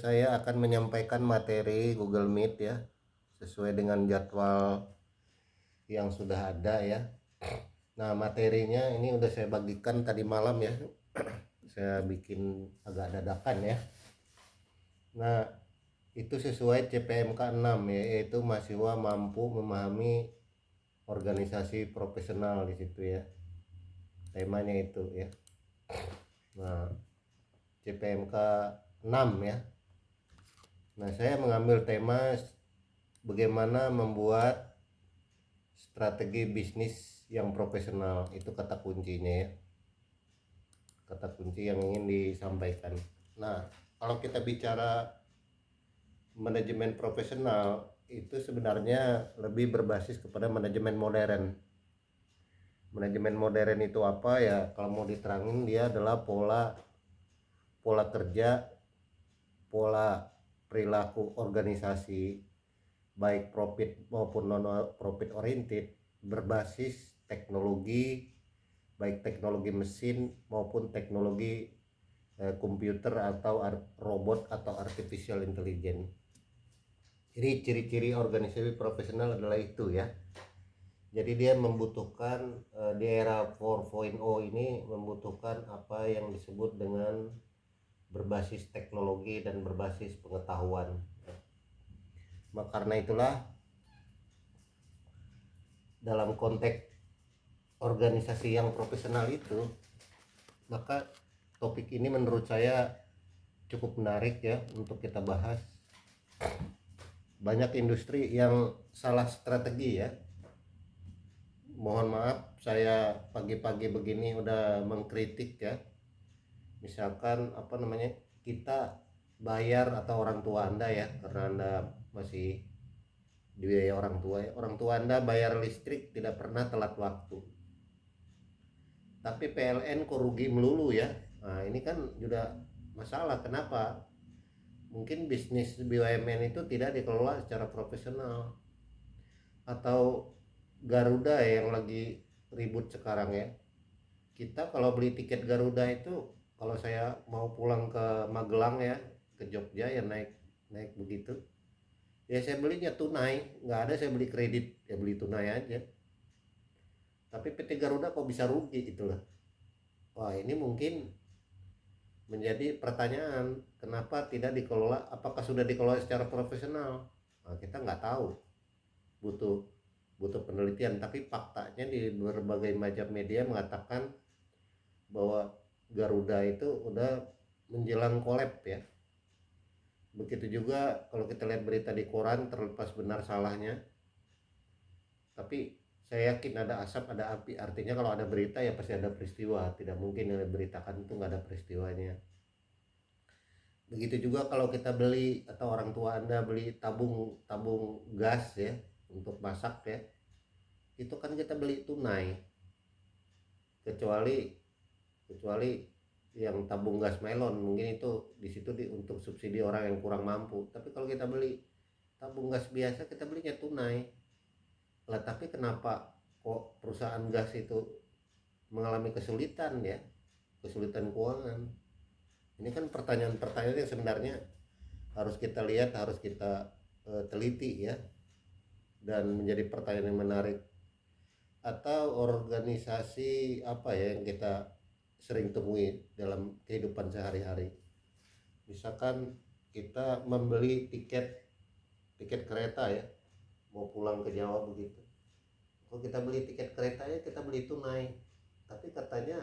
Saya akan menyampaikan materi Google Meet ya, sesuai dengan jadwal yang sudah ada ya. Nah, materinya ini udah saya bagikan tadi malam ya. Saya bikin agak dadakan ya. Nah, itu sesuai CPMK 6 ya, yaitu mahasiswa mampu memahami organisasi profesional di situ ya. Temanya itu ya. Nah, CPMK 6 ya. Nah, saya mengambil tema bagaimana membuat strategi bisnis yang profesional. Itu kata kuncinya ya, kata kunci yang ingin disampaikan. Nah, kalau kita bicara manajemen profesional, itu sebenarnya lebih berbasis kepada manajemen modern. Manajemen modern itu apa ya, kalau mau diterangin, dia adalah pola pola kerja, pola perilaku organisasi baik profit maupun non profit oriented, berbasis teknologi, baik teknologi mesin maupun teknologi komputer atau robot atau artificial intelligence. Jadi ciri-ciri organisasi profesional adalah itu ya. Jadi dia membutuhkan di era 4.0 ini membutuhkan apa yang disebut dengan berbasis teknologi dan berbasis pengetahuan. Karena itulah dalam konteks organisasi yang profesional itu, maka topik ini menurut saya cukup menarik ya untuk kita bahas. Banyak industri yang salah strategi ya. Mohon maaf saya pagi-pagi begini udah mengkritik ya. Misalkan apa namanya, kita bayar atau orang tua Anda ya, karena Anda masih dibiayai orang tua ya. Orang tua Anda bayar listrik tidak pernah telat waktu. Tapi PLN kok rugi melulu ya. Nah, ini kan juga masalah. Kenapa? Mungkin bisnis BUMN itu tidak dikelola secara profesional. Atau Garuda yang lagi ribut sekarang ya. Kita kalau beli tiket Garuda itu, kalau saya mau pulang ke Magelang ya, ke Jogja ya naik naik begitu. Ya saya belinya tunai, nggak ada saya beli kredit, ya beli tunai aja. Tapi PT Garuda kok bisa rugi gitu loh. Wah, ini mungkin menjadi pertanyaan, kenapa tidak dikelola, apakah sudah dikelola secara profesional. Nah, kita nggak tahu, butuh butuh penelitian. Tapi faktanya di berbagai macam media mengatakan bahwa Garuda itu udah menjelang kolab ya. Begitu juga kalau kita lihat berita di koran, terlepas benar salahnya, tapi saya yakin ada asap ada api. Artinya kalau ada berita ya pasti ada peristiwa. Tidak mungkin yang diberitakan itu nggak ada peristiwanya. Begitu juga kalau kita beli atau orang tua Anda beli tabung tabung gas ya untuk masak ya, itu kan kita beli tunai, kecuali kecuali yang tabung gas melon, mungkin itu di situ untuk subsidi orang yang kurang mampu. Tapi kalau kita beli tabung gas biasa, kita belinya tunai lah. Tapi kenapa kok perusahaan gas itu mengalami kesulitan ya, kesulitan keuangan? Ini kan pertanyaan-pertanyaan yang sebenarnya harus kita lihat, harus kita teliti ya, dan menjadi pertanyaan yang menarik. Atau organisasi apa ya yang kita sering temui dalam kehidupan sehari-hari. Misalkan kita membeli tiket tiket kereta ya, mau pulang ke Jawa begitu. Kalau kita beli tiket keretanya kita beli tunai. Tapi katanya,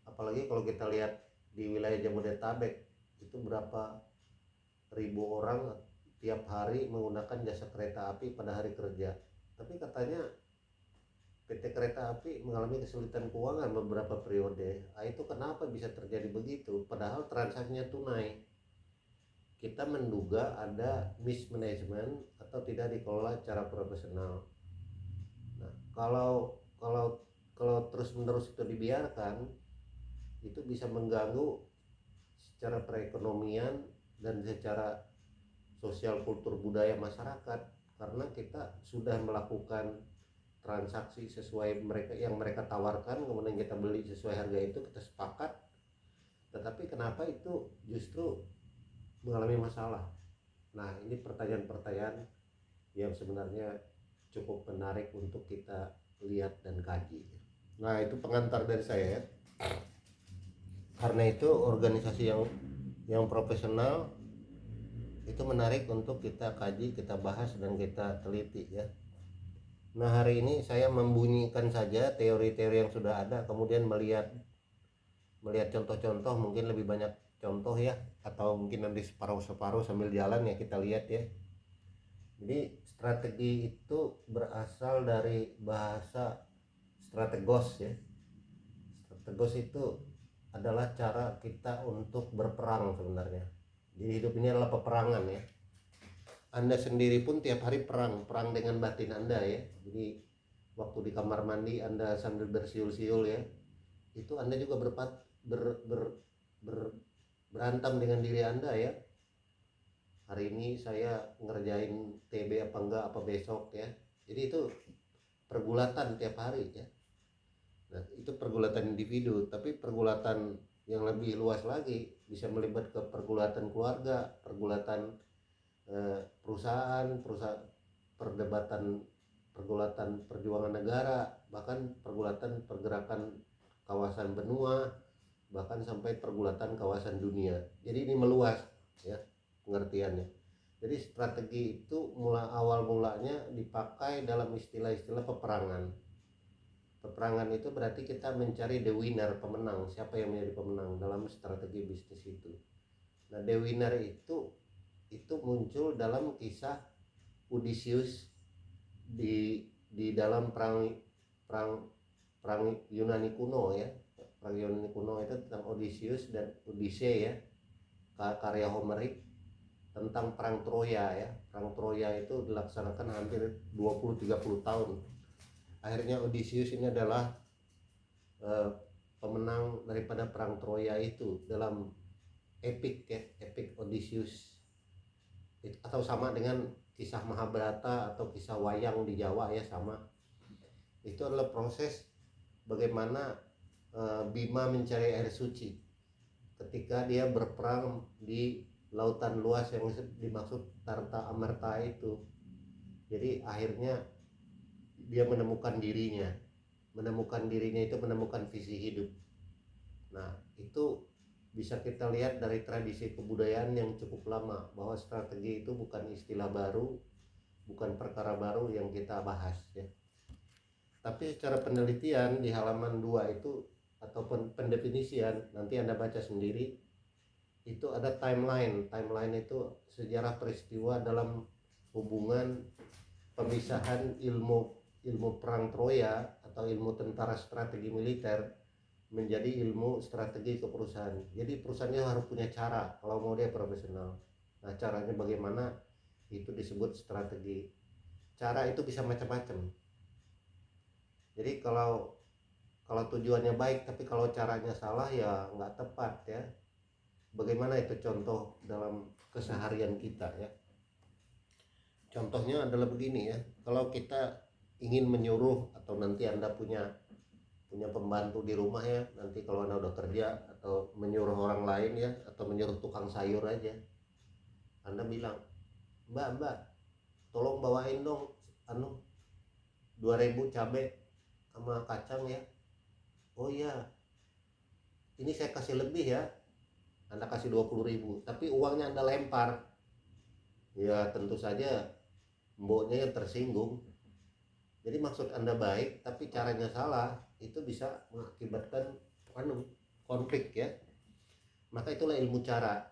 apalagi kalau kita lihat di wilayah Jabodetabek, itu berapa ribu orang tiap hari menggunakan jasa kereta api pada hari kerja. Tapi katanya PT Kereta Api mengalami kesulitan keuangan beberapa periode. Nah, itu kenapa bisa terjadi begitu? Padahal transaksinya tunai. Kita menduga ada mismanagement atau tidak dikelola secara profesional. Nah, kalau terus-menerus itu dibiarkan, itu bisa mengganggu secara perekonomian dan secara sosial kultur budaya masyarakat, karena kita sudah melakukan transaksi sesuai mereka tawarkan, kemudian kita beli sesuai harga itu, kita sepakat. Tetapi kenapa itu justru mengalami masalah. Nah, ini pertanyaan-pertanyaan yang sebenarnya cukup menarik untuk kita lihat dan kaji. Nah, itu pengantar dari saya ya. Karena itu organisasi yang profesional itu menarik untuk kita kaji, kita bahas dan kita teliti ya. Nah, hari ini saya membunyikan saja teori-teori yang sudah ada, kemudian melihat contoh-contoh, mungkin lebih banyak contoh ya, atau mungkin nanti separuh-separuh sambil jalan ya kita lihat ya. Jadi strategi itu berasal dari bahasa strategos ya. Strategos itu adalah cara kita untuk berperang sebenarnya. Jadi hidup ini adalah peperangan ya. Anda sendiri pun tiap hari perang dengan batin Anda ya. Jadi waktu di kamar mandi Anda sambil bersiul-siul ya, itu Anda juga berantam dengan diri Anda ya. Hari ini saya ngerjain TB apa enggak, apa besok ya. Jadi itu pergulatan tiap hari ya. Nah, itu pergulatan individu, tapi pergulatan yang lebih luas lagi bisa melibat ke pergulatan keluarga, pergulatan perusahaan, pergulatan perjuangan negara, bahkan pergulatan pergerakan kawasan benua, bahkan sampai pergulatan kawasan dunia. Jadi ini meluas ya pengertiannya. Jadi strategi itu awal mulanya dipakai dalam istilah-istilah peperangan. Peperangan itu berarti kita mencari the winner, pemenang, siapa yang menjadi pemenang dalam strategi bisnis itu. Nah, the winner itu muncul dalam kisah Odysseus di dalam perang Yunani kuno ya. Perang Yunani kuno itu tentang Odysseus dan Odyssey ya, karya Homerik, tentang perang Troya ya. Perang Troya itu dilaksanakan hampir 20-30 tahun. Akhirnya Odysseus ini adalah pemenang daripada perang Troya itu dalam epic ya, epic Odysseus, atau sama dengan kisah Mahabharata atau kisah wayang di Jawa ya, sama. Itu adalah proses bagaimana Bima mencari air suci ketika dia berperang di lautan luas yang dimaksud Tarta Amerta itu. Jadi akhirnya dia menemukan dirinya itu menemukan visi hidup. Nah, itu bisa kita lihat dari tradisi kebudayaan yang cukup lama, bahwa strategi itu bukan istilah baru, bukan perkara baru yang kita bahas ya. Tapi secara penelitian di halaman 2 itu, ataupun pendefinisian, nanti Anda baca sendiri, itu ada timeline. Timeline itu sejarah peristiwa dalam hubungan pemisahan ilmu perang Troya atau ilmu tentara strategi militer menjadi ilmu strategi keperusahaan. Jadi perusahaannya harus punya cara kalau mau dia profesional. Nah, caranya bagaimana, itu disebut strategi. Cara itu bisa macam-macam. Jadi kalau tujuannya baik tapi kalau caranya salah ya nggak tepat ya. Bagaimana itu contoh dalam keseharian kita ya. Contohnya adalah begini ya. Kalau kita ingin menyuruh, atau nanti Anda punya pembantu di rumah ya, nanti kalau Anda udah kerja, atau menyuruh orang lain ya, atau menyuruh tukang sayur aja, Anda bilang, mbak tolong bawain dong 2000 cabai sama kacang ya. Oh iya, ini saya kasih lebih ya. Anda kasih 20.000, tapi uangnya Anda lempar. Ya tentu saja mboknya yang tersinggung. Jadi maksud Anda baik tapi caranya salah, itu bisa mengakibatkan konflik ya. Maka itulah ilmu cara.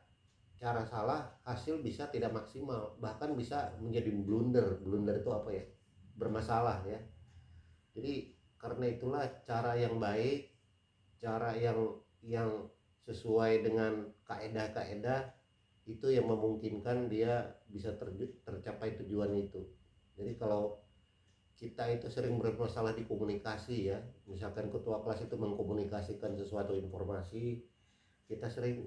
Cara salah, hasil bisa tidak maksimal, bahkan bisa menjadi blunder. Blunder itu apa ya? Bermasalah ya. Jadi karena itulah cara yang baik, cara yang sesuai dengan kaedah-kaedah, itu yang memungkinkan dia bisa tercapai tujuan itu. Jadi kalau kita itu sering bermasalah di komunikasi ya, misalkan ketua kelas itu mengkomunikasikan sesuatu informasi, kita sering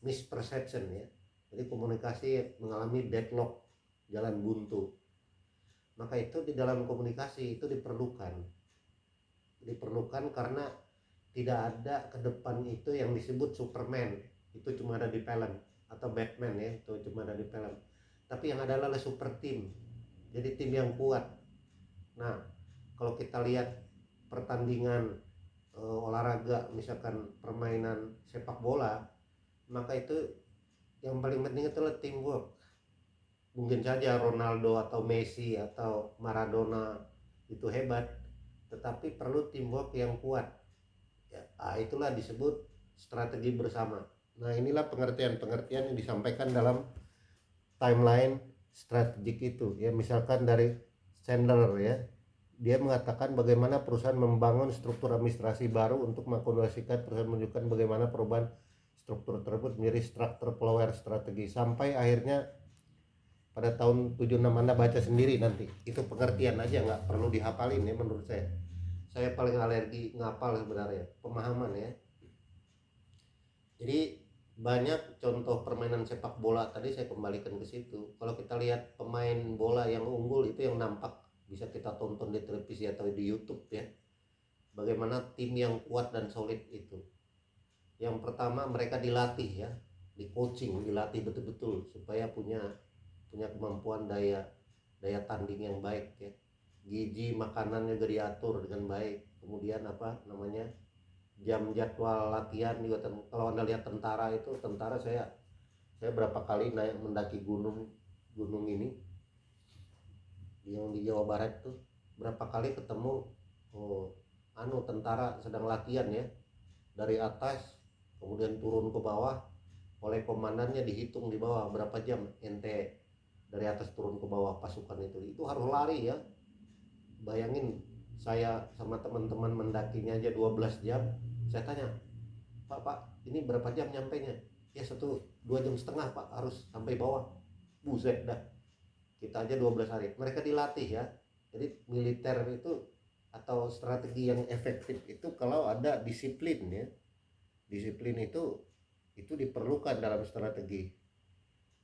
misperception ya. Jadi komunikasi mengalami deadlock, jalan buntu. Maka itu di dalam komunikasi itu diperlukan karena tidak ada ke depan itu yang disebut Superman. itu cuma ada di film, atau Batman ya, itu cuma ada di film. Tapi yang adalah super team, jadi tim yang kuat. Nah, kalau kita lihat pertandingan olahraga, misalkan permainan sepak bola, maka itu yang paling penting itulah teamwork. Mungkin saja Ronaldo atau Messi atau Maradona itu hebat, tetapi perlu teamwork yang kuat ya. Itulah disebut strategi bersama. Nah, inilah pengertian-pengertian yang disampaikan dalam timeline strategik itu ya. Misalkan dari Sandler ya, dia mengatakan bagaimana perusahaan membangun struktur administrasi baru untuk mengakomodasikan perusahaan, menunjukkan bagaimana perubahan struktur tersebut menjadi struktur follower strategi, sampai akhirnya pada tahun 76. Anda baca sendiri nanti, itu pengertian aja, nggak perlu dihafalin ya. Menurut saya paling alergi ngapal sebenarnya, pemahaman ya. Jadi banyak contoh permainan sepak bola, tadi saya kembalikan ke situ. Kalau kita lihat pemain bola yang unggul itu yang nampak bisa kita tonton di televisi atau di YouTube ya, bagaimana tim yang kuat dan solid itu. Yang pertama, mereka dilatih ya, di coaching, dilatih betul-betul supaya punya kemampuan daya tanding yang baik ya. Gizi makanannya juga diatur dengan baik. Kemudian jam jadwal latihan juga. Kalau Anda lihat tentara itu, saya berapa kali naik mendaki gunung ini yang di Jawa Barat tuh, berapa kali ketemu tentara sedang latihan ya, dari atas kemudian turun ke bawah, oleh komandannya dihitung di bawah berapa jam ente dari atas turun ke bawah pasukan itu harus lari ya. Bayangin, saya sama teman-teman mendakinya aja 12 jam. Saya tanya, Pak, ini berapa jam nyampenya? Ya 2,5 jam Pak, harus sampai bawah. Buset dah, kita aja 12 hari. Mereka dilatih ya. Jadi militer itu atau strategi yang efektif itu kalau ada disiplin ya. Disiplin itu diperlukan dalam strategi.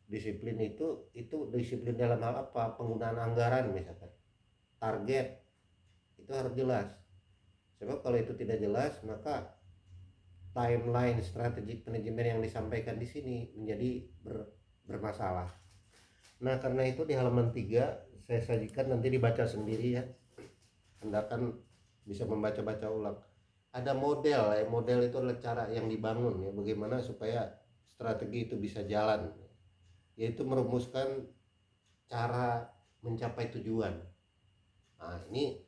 Disiplin itu disiplin dalam hal apa? Penggunaan anggaran misalkan, target itu harus jelas. Sebab kalau itu tidak jelas, maka timeline strategic manajemen yang disampaikan di sini menjadi bermasalah. Nah, karena itu di halaman 3 saya sajikan, nanti dibaca sendiri ya. Anda kan bisa membaca-baca ulang. Ada model ya, model itu adalah cara yang dibangun ya, bagaimana supaya strategi itu bisa jalan, yaitu merumuskan cara mencapai tujuan. Nah, ini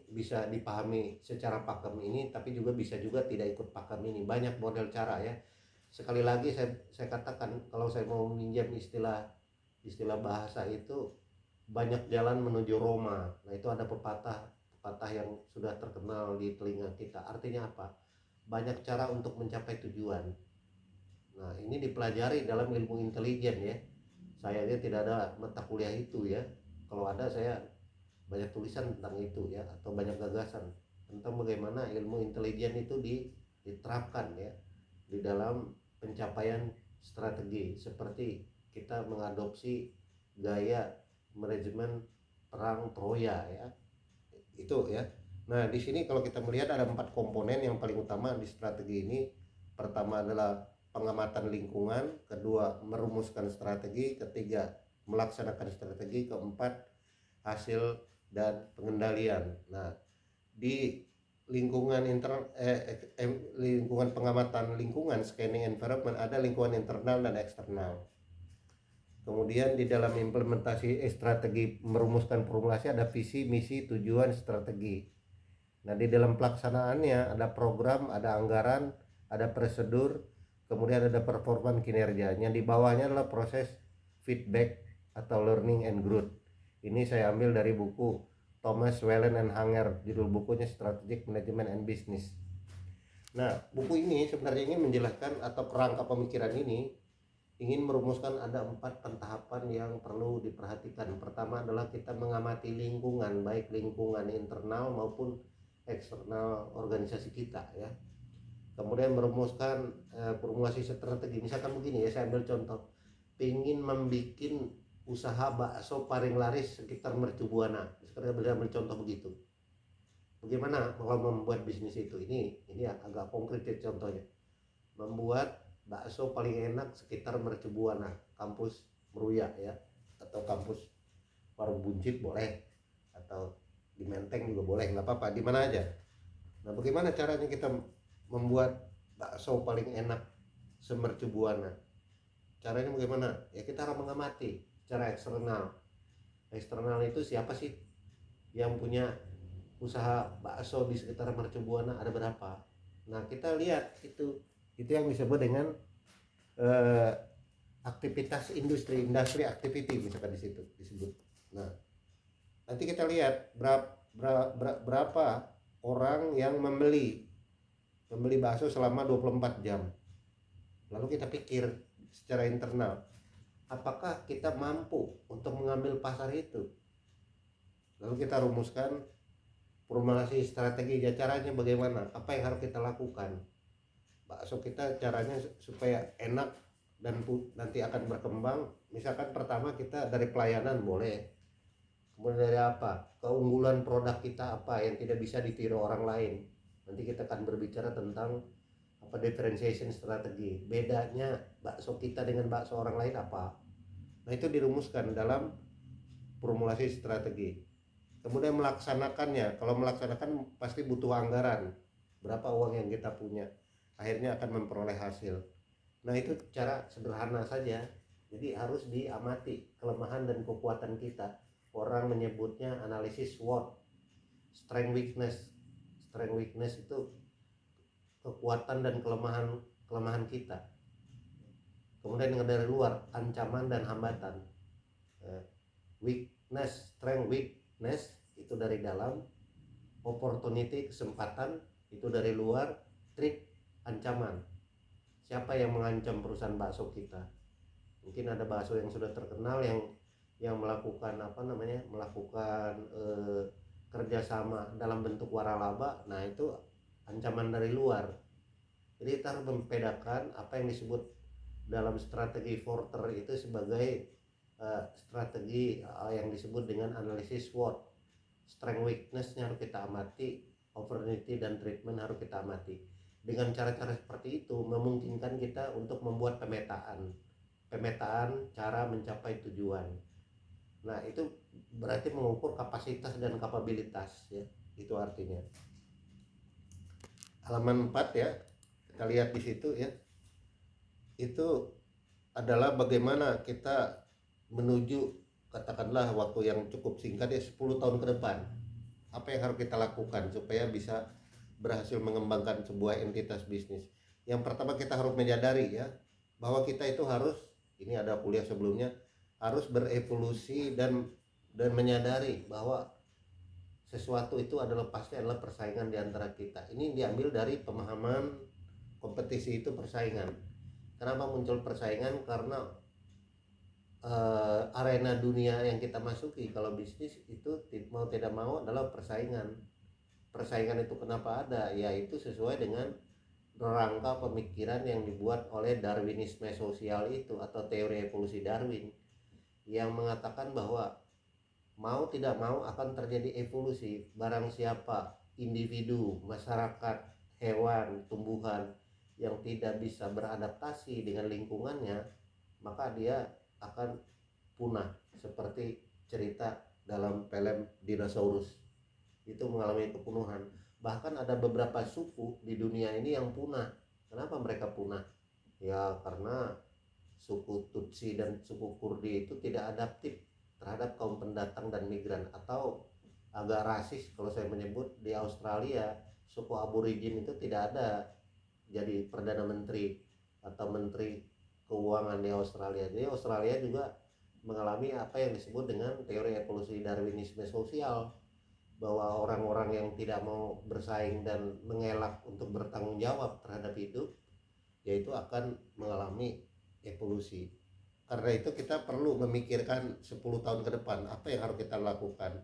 bisa dipahami secara pakem ini, tapi juga bisa juga tidak ikut pakem ini. Banyak model cara ya. Sekali lagi saya katakan, kalau saya mau meminjam istilah bahasa itu, banyak jalan menuju Roma. Nah, itu ada pepatah yang sudah terkenal di telinga kita. Artinya apa? Banyak cara untuk mencapai tujuan. Nah, ini dipelajari dalam ilmu intelijen ya. Saya aja tidak ada mata kuliah itu ya. Kalau ada, saya banyak tulisan tentang itu ya, atau banyak gagasan tentang bagaimana ilmu intelijen itu diterapkan ya di dalam pencapaian strategi, seperti kita mengadopsi gaya manajemen perang Troya ya, itu ya. Nah, di sini kalau kita melihat ada 4 komponen yang paling utama di strategi ini. Pertama adalah pengamatan lingkungan, kedua merumuskan strategi, ketiga melaksanakan strategi, keempat hasil dan pengendalian. Nah, di lingkungan lingkungan pengamatan lingkungan, scanning environment, ada lingkungan internal dan eksternal. Kemudian di dalam implementasi strategi, merumuskan formulasi, ada visi, misi, tujuan, strategi. Nah, di dalam pelaksanaannya ada program, ada anggaran, ada prosedur, kemudian ada performa kinerja. Yang di bawahnya adalah proses feedback atau learning and growth. Ini saya ambil dari buku Thomas Wellen and Hanger, judul bukunya Strategic Management and Business. Nah, buku ini sebenarnya ingin menjelaskan, atau kerangka pemikiran ini ingin merumuskan ada 4 pentahapan yang perlu diperhatikan. Pertama adalah kita mengamati lingkungan, baik lingkungan internal maupun eksternal organisasi kita ya. Kemudian merumuskan formulasi strategi. Misalkan begini ya, saya ambil contoh, ingin membuat usaha bakso paling laris sekitar Mercu Buana. Sekarang beliau ambil contoh begitu. Bagaimana kalau membuat bisnis itu? Ini agak konkret ya contohnya. Membuat bakso paling enak sekitar Mercubuana, kampus Meruya ya, atau kampus Warung Buncit boleh, atau di Menteng juga boleh, nggak apa-apa, di mana aja. Nah, bagaimana caranya kita membuat bakso paling enak semercubuana? Caranya bagaimana? Ya kita harus mengamati secara eksternal. Eksternal itu siapa sih yang punya usaha bakso di sekitar Mercubuana, ada berapa? Nah, kita lihat itu yang disebut dengan eh, aktivitas industri activity, misalkan di situ disebut. Nah, nanti kita lihat berapa orang yang membeli bakso selama 24 jam. Lalu kita pikir secara internal, apakah kita mampu untuk mengambil pasar itu? Lalu kita rumuskan formulasi strategi, caranya bagaimana, apa yang harus kita lakukan. Bakso kita caranya supaya enak dan nanti akan berkembang. Misalkan pertama kita dari pelayanan boleh, kemudian dari apa, keunggulan produk kita apa yang tidak bisa ditiru orang lain. Nanti kita akan berbicara tentang apa, differentiation strategi, bedanya bakso kita dengan bakso orang lain apa. Nah, itu dirumuskan dalam formulasi strategi. Kemudian melaksanakannya, kalau melaksanakan pasti butuh anggaran, berapa uang yang kita punya, akhirnya akan memperoleh hasil. Nah, itu cara sederhana saja. Jadi harus diamati kelemahan dan kekuatan kita. Orang menyebutnya analisis SWOT, strength weakness. Strength weakness itu kekuatan dan kelemahan kita. Kemudian yang dari luar, ancaman dan hambatan. Weakness, strength, weakness itu dari dalam, opportunity, kesempatan itu dari luar, threat, ancaman. Siapa yang mengancam perusahaan bakso kita? Mungkin ada bakso yang sudah terkenal yang melakukan melakukan kerjasama dalam bentuk waralaba. Nah, itu ancaman dari luar. Jadi kita harus membedakan apa yang disebut dalam strategi Porter itu sebagai strategi yang disebut dengan analisis SWOT. Strength weakness-nya harus kita amati, opportunity dan treatment harus kita amati. Dengan cara-cara seperti itu memungkinkan kita untuk membuat pemetaan cara mencapai tujuan. Nah, itu berarti mengukur kapasitas dan kapabilitas ya. Itu artinya. Halaman 4 ya. Kita lihat di situ ya. Itu adalah bagaimana kita menuju, katakanlah waktu yang cukup singkat ya, 10 tahun ke depan. Apa yang harus kita lakukan supaya bisa berhasil mengembangkan sebuah entitas bisnis. Yang pertama, kita harus menyadari ya bahwa kita itu harus, ini ada kuliah sebelumnya, harus berevolusi dan menyadari bahwa sesuatu itu pasti adalah persaingan di antara kita. Ini diambil dari pemahaman kompetisi itu persaingan. Kenapa muncul persaingan? Karena arena dunia yang kita masuki kalau bisnis itu mau tidak mau adalah persaingan. Persaingan itu kenapa ada? Yaitu sesuai dengan rangka pemikiran yang dibuat oleh Darwinisme sosial itu, atau teori evolusi Darwin, yang mengatakan bahwa mau tidak mau akan terjadi evolusi. Barang siapa individu, masyarakat, hewan, tumbuhan yang tidak bisa beradaptasi dengan lingkungannya, maka dia akan punah. Seperti cerita dalam film dinosaurus itu mengalami kepunuhan. Bahkan ada beberapa suku di dunia ini yang punah. Kenapa mereka punah? Ya karena suku Tutsi dan suku Kurdi itu tidak adaptif terhadap kaum pendatang dan migran, atau agak rasis kalau saya menyebut. Di Australia suku aborigin itu tidak ada jadi perdana menteri atau menteri keuangan di Australia. Jadi Australia juga mengalami apa yang disebut dengan teori evolusi Darwinisme sosial, bahwa orang-orang yang tidak mau bersaing dan mengelak untuk bertanggung jawab terhadap hidup, yaitu akan mengalami evolusi. Karena itu kita perlu memikirkan 10 tahun ke depan apa yang harus kita lakukan.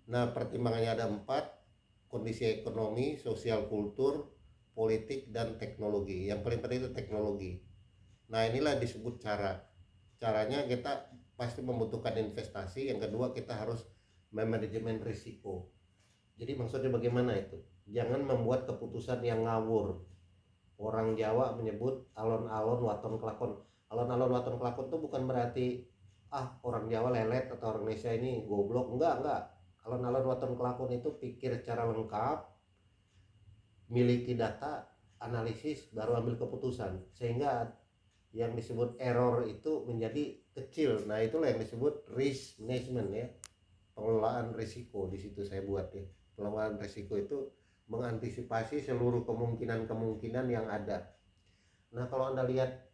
Nah, pertimbangannya ada 4: kondisi ekonomi, sosial, kultur, politik, dan teknologi. Yang paling penting itu teknologi. Nah, inilah disebut caranya kita pasti membutuhkan investasi. Yang kedua, kita harus manajemen risiko. Jadi maksudnya bagaimana itu? Jangan membuat keputusan yang ngawur. Orang Jawa menyebut alon-alon waton kelakon. Alon-alon waton kelakon itu bukan berarti orang Jawa lelet atau orang Indonesia ini goblok, enggak. Alon-alon waton kelakon itu pikir secara lengkap, miliki data, analisis, baru ambil keputusan, sehingga yang disebut error itu menjadi kecil. Nah, itulah yang disebut risk management ya, pengelolaan risiko. Di situ saya buat ya, pengelolaan risiko itu mengantisipasi seluruh kemungkinan yang ada. Nah, kalau Anda lihat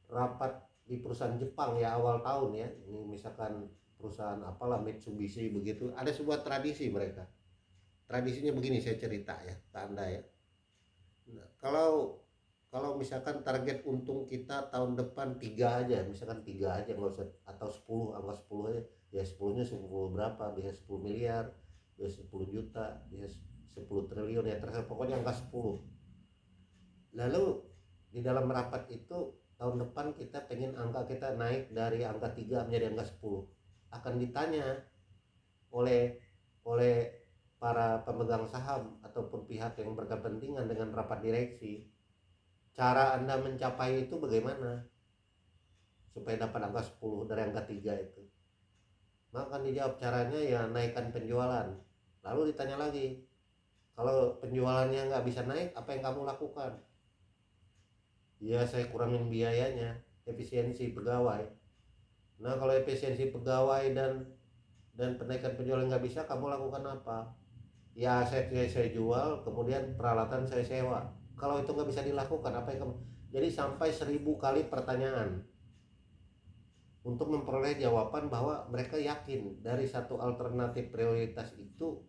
rapat di perusahaan Jepang ya awal tahun ya, ini misalkan perusahaan apalah Mitsubishi begitu, ada sebuah tradisi mereka. Tradisinya begini, saya cerita ya ke Anda ya. Nah, kalau misalkan target untung kita tahun depan 3 aja, misalkan 3 aja, nggak usah, atau 10, angka 10 aja, ya 10-nya 10 berapa, bisa 10 miliar, bisa 10 juta, bisa 10 triliun ya, terserah, pokoknya angka 10. Lalu di dalam rapat itu tahun depan kita pengen angka kita naik dari angka 3 menjadi angka 10. Akan ditanya oleh oleh para pemegang saham ataupun pihak yang berkepentingan dengan rapat direksi, cara Anda mencapai itu bagaimana supaya dapat angka 10 dari angka 3 itu. Maka dijawab caranya ya naikkan penjualan. Lalu ditanya lagi, kalau penjualannya nggak bisa naik, apa yang kamu lakukan? Ya, saya kurangin biayanya, efisiensi pegawai. Nah, kalau efisiensi pegawai dan penaikan penjualan nggak bisa, kamu lakukan apa? Ya, saya jual, kemudian peralatan saya sewa. Kalau itu nggak bisa dilakukan, apa yang kamu? Jadi sampai 1000 kali pertanyaan untuk memperoleh jawaban bahwa mereka yakin dari satu alternatif prioritas itu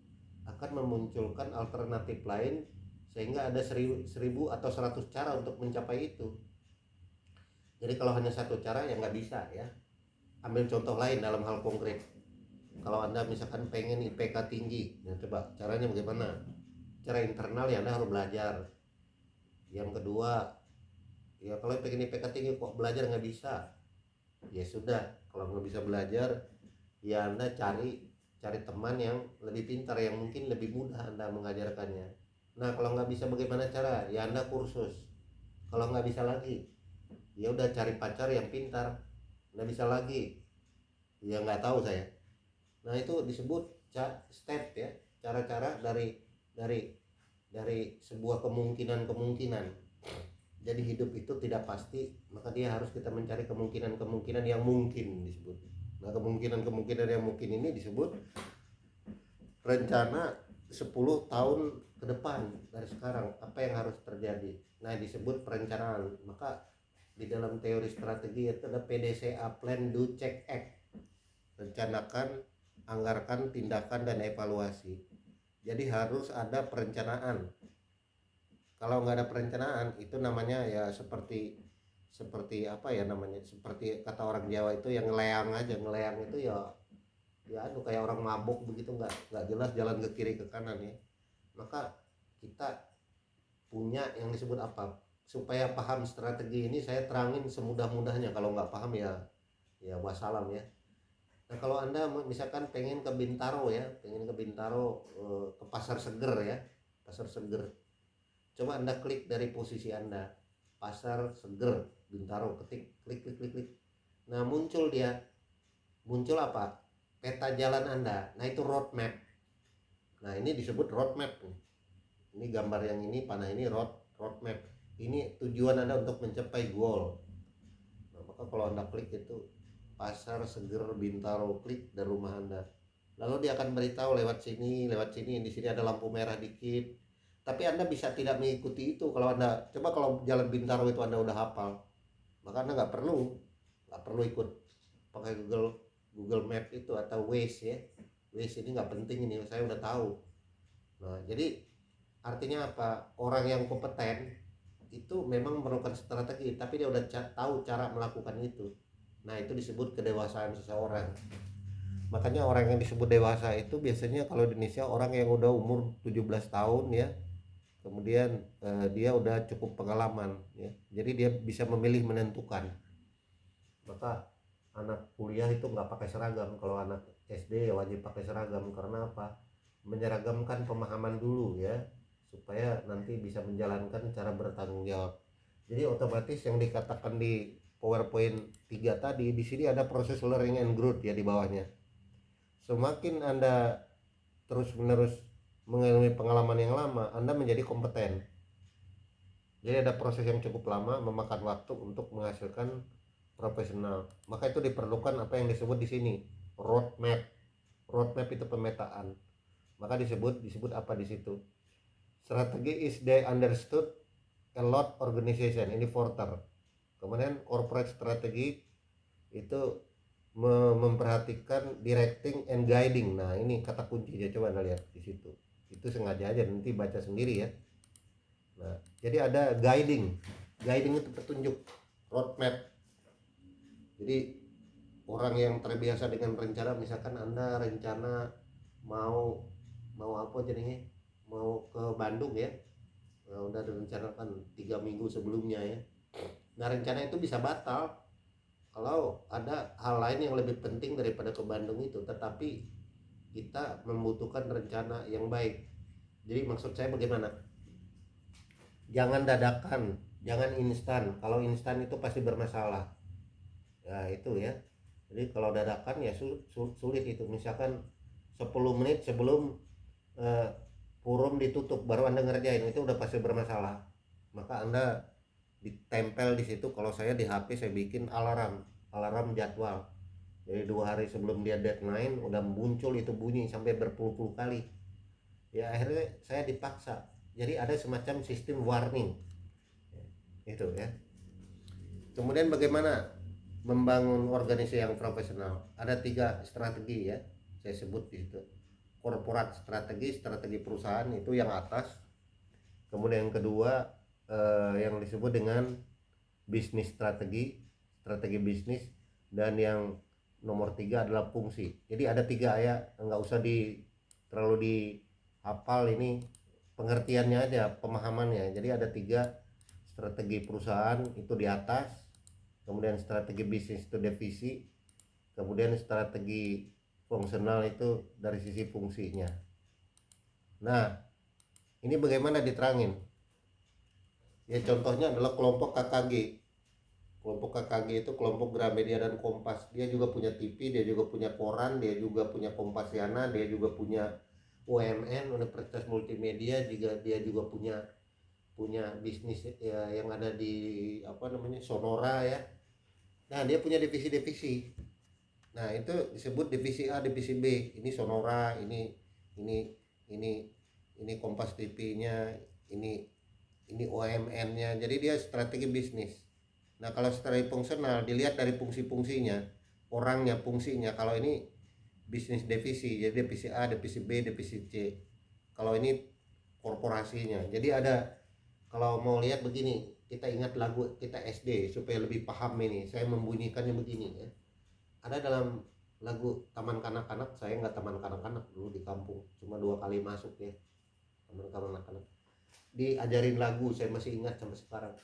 akan memunculkan alternatif lain, sehingga ada 1000 atau 100 cara untuk mencapai itu. Jadi kalau hanya satu cara ya nggak bisa ya. Ambil contoh lain dalam hal konkret. Kalau Anda misalkan pengen IPK tinggi, ya coba caranya bagaimana? Cara internal ya Anda harus belajar. Yang kedua, ya kalau pengen IPK tinggi kok belajar nggak bisa, ya sudah, kalau nggak bisa belajar ya Anda cari teman yang lebih pintar, yang mungkin lebih mudah Anda mengajarkannya. Nah, kalau nggak bisa bagaimana cara? Ya Anda kursus. Kalau nggak bisa lagi, ya udah cari pacar yang pintar. Nggak bisa lagi, ya nggak tahu saya. Nah, itu disebut step ya, cara-cara dari dari sebuah kemungkinan. Jadi hidup itu tidak pasti, maka dia harus kita mencari kemungkinan yang mungkin disebut. Nah, kemungkinan yang mungkin ini disebut rencana 10 tahun ke depan dari sekarang, apa yang harus terjadi. Nah, disebut perencanaan. Maka di dalam teori strategi itu ada PDCA, plan, do, check, act. Rencanakan, anggarkan, tindakan, dan evaluasi. Jadi harus ada perencanaan. Kalau nggak ada perencanaan, itu namanya ya seperti apa ya namanya, seperti kata orang Jawa itu yang ngeleang aja. Ngeleang itu ya aduh, kayak orang mabuk begitu, nggak jelas jalan ke kiri ke kanan ya. Maka kita punya yang disebut apa, supaya paham strategi ini saya terangin semudah-mudahnya. Kalau nggak paham ya wassalam ya. Nah, kalau Anda misalkan pengen ke Bintaro ya, ke Pasar Seger ya, Pasar Seger. Coba Anda klik dari posisi Anda, Pasar Seger Bintaro, ketik, klik. Nah, muncul apa? Peta jalan Anda. Nah, itu roadmap. Nah, ini disebut roadmap. Ini gambar yang ini, panah ini roadmap. Ini tujuan Anda untuk mencapai goal. Nah, maka kalau Anda klik itu Pasar Seger Bintaro, klik dari rumah Anda. Lalu dia akan beritahu lewat sini, di sini ada lampu merah dikit. Tapi Anda bisa tidak mengikuti itu. Kalau jalan Bintaro itu Anda udah hafal, maka Anda nggak perlu ikut pakai Google Map itu atau Waze ya. Waze ini nggak penting, ini saya udah tahu. Nah, jadi artinya apa? Orang yang kompeten itu memang memerlukan strategi, tapi dia udah tahu cara melakukan itu. Nah, itu disebut kedewasaan seseorang. Makanya orang yang disebut dewasa itu biasanya kalau di Indonesia orang yang udah umur 17 tahun ya. Kemudian dia udah cukup pengalaman ya. Jadi dia bisa memilih, menentukan. Maka anak kuliah itu nggak pakai seragam. Kalau anak SD ya wajib pakai seragam. Karena apa? Menyeragamkan pemahaman dulu ya, supaya nanti bisa menjalankan cara bertanggung jawab. Jadi otomatis yang dikatakan di PowerPoint 3 tadi, di sini ada proses learning and growth ya di bawahnya. Semakin Anda terus-menerus mengalami pengalaman yang lama, Anda menjadi kompeten. Jadi ada proses yang cukup lama, memakan waktu untuk menghasilkan profesional. Maka itu diperlukan apa yang disebut di sini roadmap. Roadmap itu pemetaan. Maka disebut apa di situ? Strategi is they understood a lot organization, ini Porter. Kemudian corporate strategy itu memperhatikan directing and guiding. Nah, ini kata kuncinya, coba Anda lihat di situ. Itu sengaja aja, nanti baca sendiri ya. Nah, jadi ada guiding. Guiding itu petunjuk, roadmap. Jadi orang yang terbiasa dengan rencana, misalkan Anda rencana mau apa jadinya? Mau ke Bandung ya. Nah, udah direncanakan 3 minggu sebelumnya ya. Nah, rencana itu bisa batal kalau ada hal lain yang lebih penting daripada ke Bandung itu, tetapi kita membutuhkan rencana yang baik. Jadi maksud saya bagaimana? Jangan dadakan, jangan instan. Kalau instan itu pasti bermasalah. Ya itu ya. Jadi kalau dadakan ya sulit itu. Misalkan 10 menit sebelum eh, forum ditutup baru Anda ngerjain, itu udah pasti bermasalah. Maka Anda ditempel di situ. Kalau saya di HP saya bikin alarm jadwal. Jadi 2 hari sebelum dia deadline udah muncul itu bunyi sampai berpuluh-puluh kali. Ya akhirnya saya dipaksa. Jadi ada semacam sistem warning. Itu ya. Kemudian bagaimana membangun organisasi yang profesional? Ada 3 strategi ya. Saya sebut di situ. Korporat strategi perusahaan itu yang atas. Kemudian yang kedua yang disebut dengan bisnis strategi bisnis, dan yang nomor 3 adalah fungsi. Jadi ada 3 ya, nggak usah terlalu dihafal, ini pengertiannya aja, pemahamannya. Jadi ada 3 strategi perusahaan itu di atas, kemudian strategi bisnis itu divisi, kemudian strategi fungsional itu dari sisi fungsinya. Nah, ini bagaimana diterangin? Ya contohnya adalah kelompok KKG. Kelompok KKG itu kelompok Gramedia dan Kompas. Dia juga punya TV, dia juga punya koran, dia juga punya Kompasiana, dia juga punya UMN, Universitas Multimedia, dia juga punya bisnis ya, yang ada di Sonora ya. Nah, dia punya divisi-divisi. Nah, itu disebut divisi A, divisi B. Ini Sonora, ini ini Kompas TV-nya, ini UMN-nya. Jadi dia strategi bisnis. Nah, kalau strategi fungsional dilihat dari fungsi-fungsinya, orangnya, fungsinya. Kalau ini bisnis divisi, jadi divisi A, divisi B, divisi C. Kalau ini korporasinya. Jadi ada, kalau mau lihat begini, kita ingat lagu kita SD supaya lebih paham ini. Saya membunyikannya begini ya. Ada dalam lagu Taman Kanak-Kanak, saya nggak taman kanak-kanak dulu di kampung, cuma 2 kali masuk ya. Taman kanak-kanak. Diajarin lagu, saya masih ingat sampai sekarang.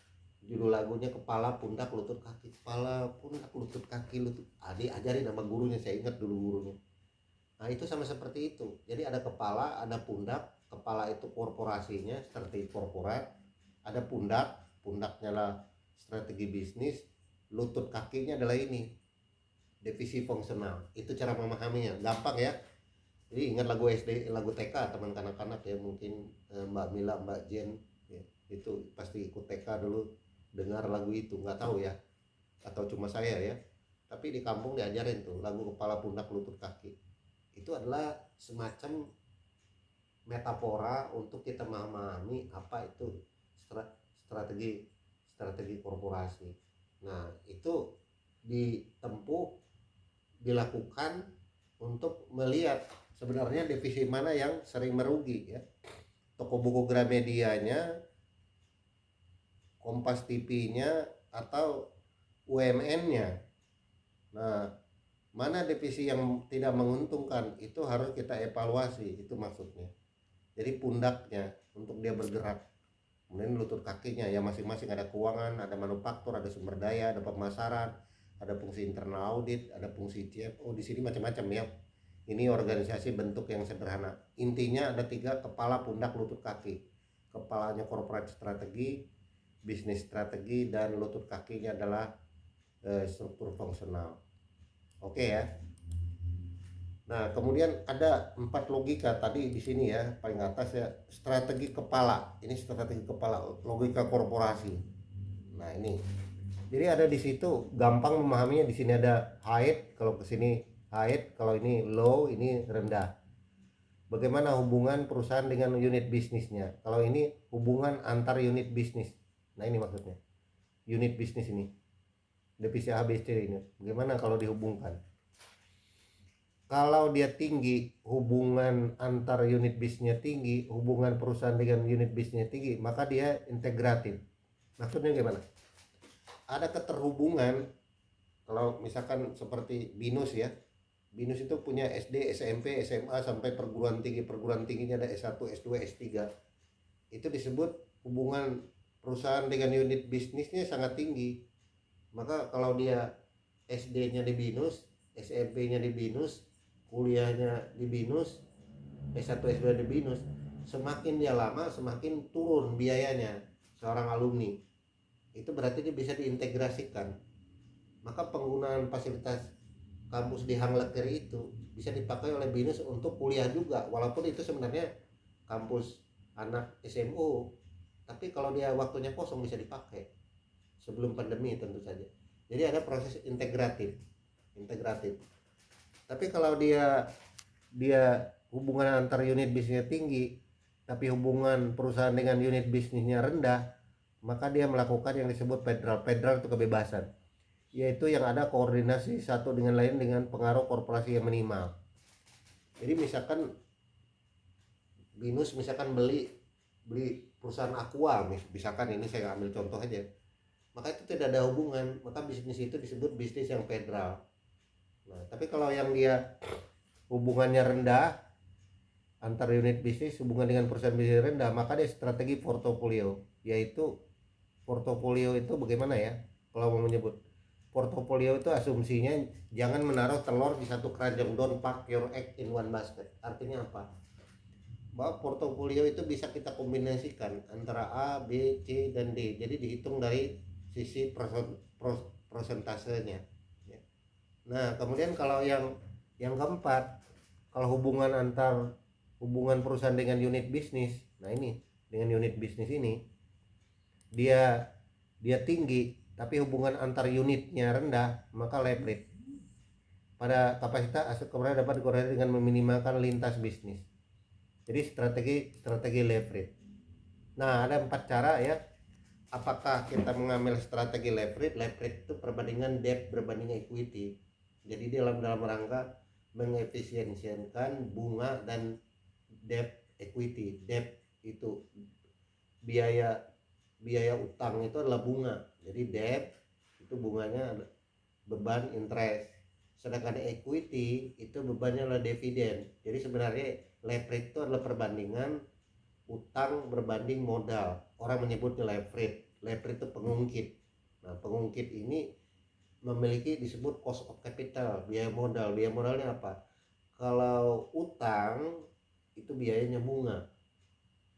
Judul lagunya kepala, pundak, lutut, kaki. Kepala, pundak, lutut, kaki, lutut. Diajarin sama gurunya, saya ingat dulu gurunya. Nah, itu sama seperti itu. Jadi ada kepala, ada pundak. Kepala itu korporasinya, strategi korporat. Ada pundak, pundaknya lah strategi bisnis. Lutut, kakinya adalah ini, divisi fungsional. Itu cara memahaminya, gampang ya. Jadi ingat lagu SD, lagu TK teman kanak-kanak ya, mungkin Mbak Mila, Mbak Jen ya, itu pasti ikut TK dulu dengar lagu itu, nggak tahu ya, atau cuma saya ya. Tapi di kampung diajarin tuh lagu kepala, pundak, lutut, kaki. Itu adalah semacam metafora untuk kita memahami apa itu strategi korporasi. Nah, itu dilakukan untuk melihat sebenarnya divisi mana yang sering merugi ya. Toko buku Gramedianya, Kompas TV-nya, atau UMN-nya. Nah, mana divisi yang tidak menguntungkan, itu harus kita evaluasi, itu maksudnya. Jadi pundaknya untuk dia bergerak, kemudian lutut kakinya ya masing-masing, ada keuangan, ada manufaktur, ada sumber daya, ada pemasaran, ada fungsi internal audit, ada fungsi CFO. Di sini macam-macam ya. Ini organisasi bentuk yang sederhana. Intinya ada 3, kepala, pundak, lutut, kaki. Kepalanya corporate strategi, bisnis strategi, dan lutut kakinya adalah struktur fungsional. Oke ya. Nah, kemudian ada 4 logika tadi di sini ya, paling atas ya, strategi kepala. Ini strategi kepala, logika korporasi. Nah, ini. Jadi ada di situ gampang memahaminya. Di sini ada height, kalau ke sini height, kalau ini low, ini rendah. Bagaimana hubungan perusahaan dengan unit bisnisnya? Kalau ini hubungan antar unit bisnis. Nah, ini maksudnya. Unit bisnis ini. Divisi A, B, C ini. Bagaimana kalau dihubungkan? Kalau dia tinggi, hubungan antar unit bisnisnya tinggi, hubungan perusahaan dengan unit bisnisnya tinggi, maka dia integratif. Maksudnya gimana? Ada keterhubungan. Kalau misalkan seperti BINUS ya, BINUS itu punya SD, SMP, SMA sampai perguruan tinggi. Perguruan tingginya ada S1, S2, S3. Itu disebut hubungan perusahaan dengan unit bisnisnya sangat tinggi. Maka kalau dia SD-nya di BINUS, SMP-nya di BINUS, kuliahnya di BINUS, S1, S2 di BINUS, semakin dia lama semakin turun biayanya seorang alumni. Itu berarti dia bisa diintegrasikan. Maka penggunaan fasilitas kampus di Hang Lekir itu bisa dipakai oleh BINUS untuk kuliah juga, walaupun itu sebenarnya kampus anak SMU, tapi kalau dia waktunya kosong bisa dipakai sebelum pandemi tentu saja. Jadi ada proses integratif. Tapi kalau dia hubungan antar unit bisnisnya tinggi, tapi hubungan perusahaan dengan unit bisnisnya rendah, maka dia melakukan yang disebut federal. Federal itu kebebasan, yaitu yang ada koordinasi satu dengan lain dengan pengaruh korporasi yang minimal. Jadi misalkan BINUS misalkan beli perusahaan Aqua, misalkan ini saya ambil contoh aja, maka itu tidak ada hubungan, maka bisnis itu disebut bisnis yang federal. Nah, tapi kalau yang dia hubungannya rendah antar unit bisnis, hubungan dengan perusahaan bisnis rendah, maka dia strategi portofolio. Yaitu portofolio itu bagaimana ya, kalau mau menyebut portofolio itu asumsinya jangan menaruh telur di satu keranjang, don't pack your egg in one basket. Artinya apa? Bahwa portofolio itu bisa kita kombinasikan antara A, B, C, dan D. Jadi dihitung dari sisi prosentasenya. Nah, kemudian kalau yang keempat, kalau hubungan perusahaan dengan unit bisnis, nah ini dengan unit bisnis ini dia tinggi, tapi hubungan antar unitnya rendah, maka leverage pada kapasitas aset keuangan dapat dikoreksi dengan meminimalkan lintas bisnis. Jadi strategi leverage. Nah, ada 4 cara ya. Apakah kita mengambil strategi leverage? Leverage itu perbandingan debt berbanding equity. Jadi dalam rangka mengefisiensikan bunga dan debt equity. Debt itu biaya utang itu adalah bunga. Jadi debt itu bunganya beban interest. Sedangkan equity itu bebannya adalah dividen. Jadi sebenarnya leverage itu adalah perbandingan utang berbanding modal. Orang menyebutnya leverage. Leverage itu pengungkit. Nah, pengungkit ini memiliki disebut cost of capital, biaya modal. Biaya modalnya apa? Kalau utang itu biayanya bunga,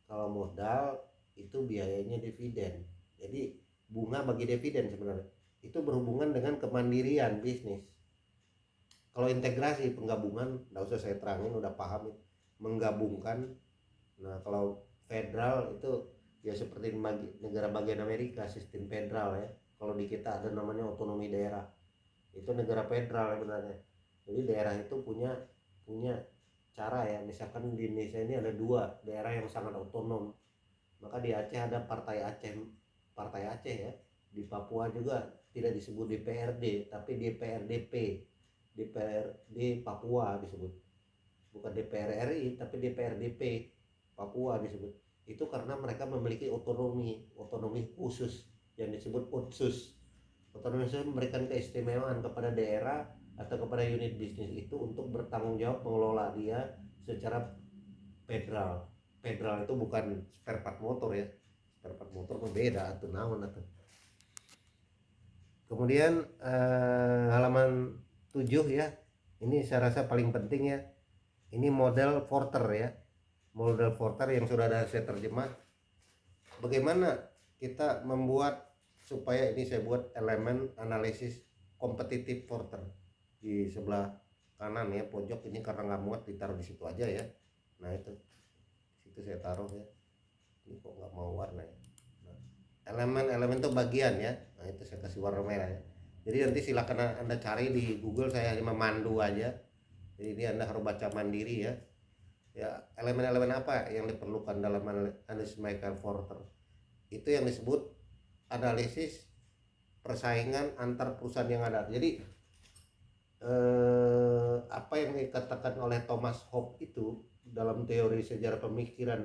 kalau modal itu biayanya dividen. Jadi bunga bagi dividen sebenarnya itu berhubungan dengan kemandirian bisnis. Kalau integrasi penggabungan nggak usah saya terangin, udah paham menggabungkan. Nah, kalau federal itu ya seperti negara bagian Amerika, sistem federal ya. Kalau di kita ada namanya otonomi daerah, itu negara federal sebenarnya. Jadi daerah itu punya cara ya. Misalkan di Indonesia ini ada 2 daerah yang sangat otonom, maka di Aceh ada partai Aceh ya. Di Papua juga tidak disebut DPRD tapi DPRDP, DPRD Papua disebut, bukan DPR RI tapi DPRDP Papua disebut. Itu karena mereka memiliki otonomi khusus yang disebut otsus. Otonomi khusus memberikan keistimewaan kepada daerah atau kepada unit bisnis itu untuk bertanggung jawab mengelola dia secara federal. Federal itu bukan spare part motor ya. Spare part motor berbeda atau naon atau. Kemudian halaman 7 ya. Ini saya rasa paling penting ya. Ini model Porter ya. Model Porter yang sudah ada saya terjemah. Bagaimana kita membuat supaya ini saya buat elemen analisis kompetitif porter di sebelah kanan ya, pojok ini karena nggak muat ditaruh di situ aja ya. Nah itu situ saya taruh ya, ini kok nggak mau warna ya. Nah, elemen-elemen itu bagian ya. Nah itu saya kasih warna merah ya. Jadi nanti silakan anda cari di Google, saya hanya memandu aja. Jadi ini anda harus baca mandiri ya. Ya elemen-elemen apa yang diperlukan dalam analisis Michael Porter, itu yang disebut analisis persaingan antar perusahaan yang ada. Jadi apa yang dikatakan oleh Thomas Hobbes itu dalam teori sejarah pemikiran,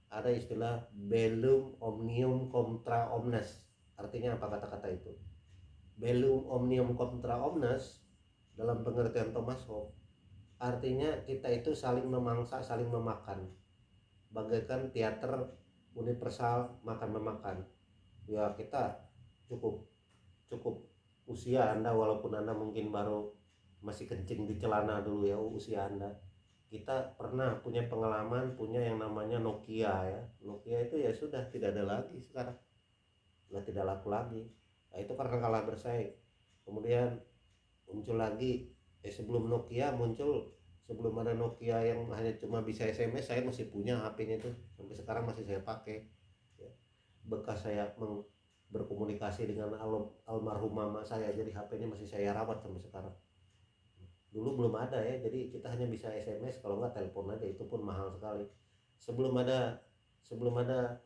ada istilah bellum omnium contra omnes. Artinya apa kata-kata itu? Bellum omnium contra omnes dalam pengertian Thomas Hobbes artinya kita itu saling memangsa, saling memakan, bagaikan teater universal makan memakan. Ya kita cukup cukup usia anda, walaupun anda mungkin baru masih kencing di celana dulu ya usia anda, kita pernah punya pengalaman punya yang namanya Nokia ya. Nokia itu ya sudah tidak ada lagi sekarang, sudah tidak laku lagi. Nah, itu karena kalah bersaing. Kemudian muncul lagi sebelum Nokia muncul, sebelum ada Nokia yang hanya cuma bisa SMS, saya masih punya HP-nya itu sampai sekarang masih saya pakai ya. Bekas saya berkomunikasi dengan almarhum mama saya, jadi HP-nya masih saya rawat sampai sekarang. Dulu belum ada ya, jadi kita hanya bisa SMS, kalau nggak telepon aja, itu pun mahal sekali. Sebelum ada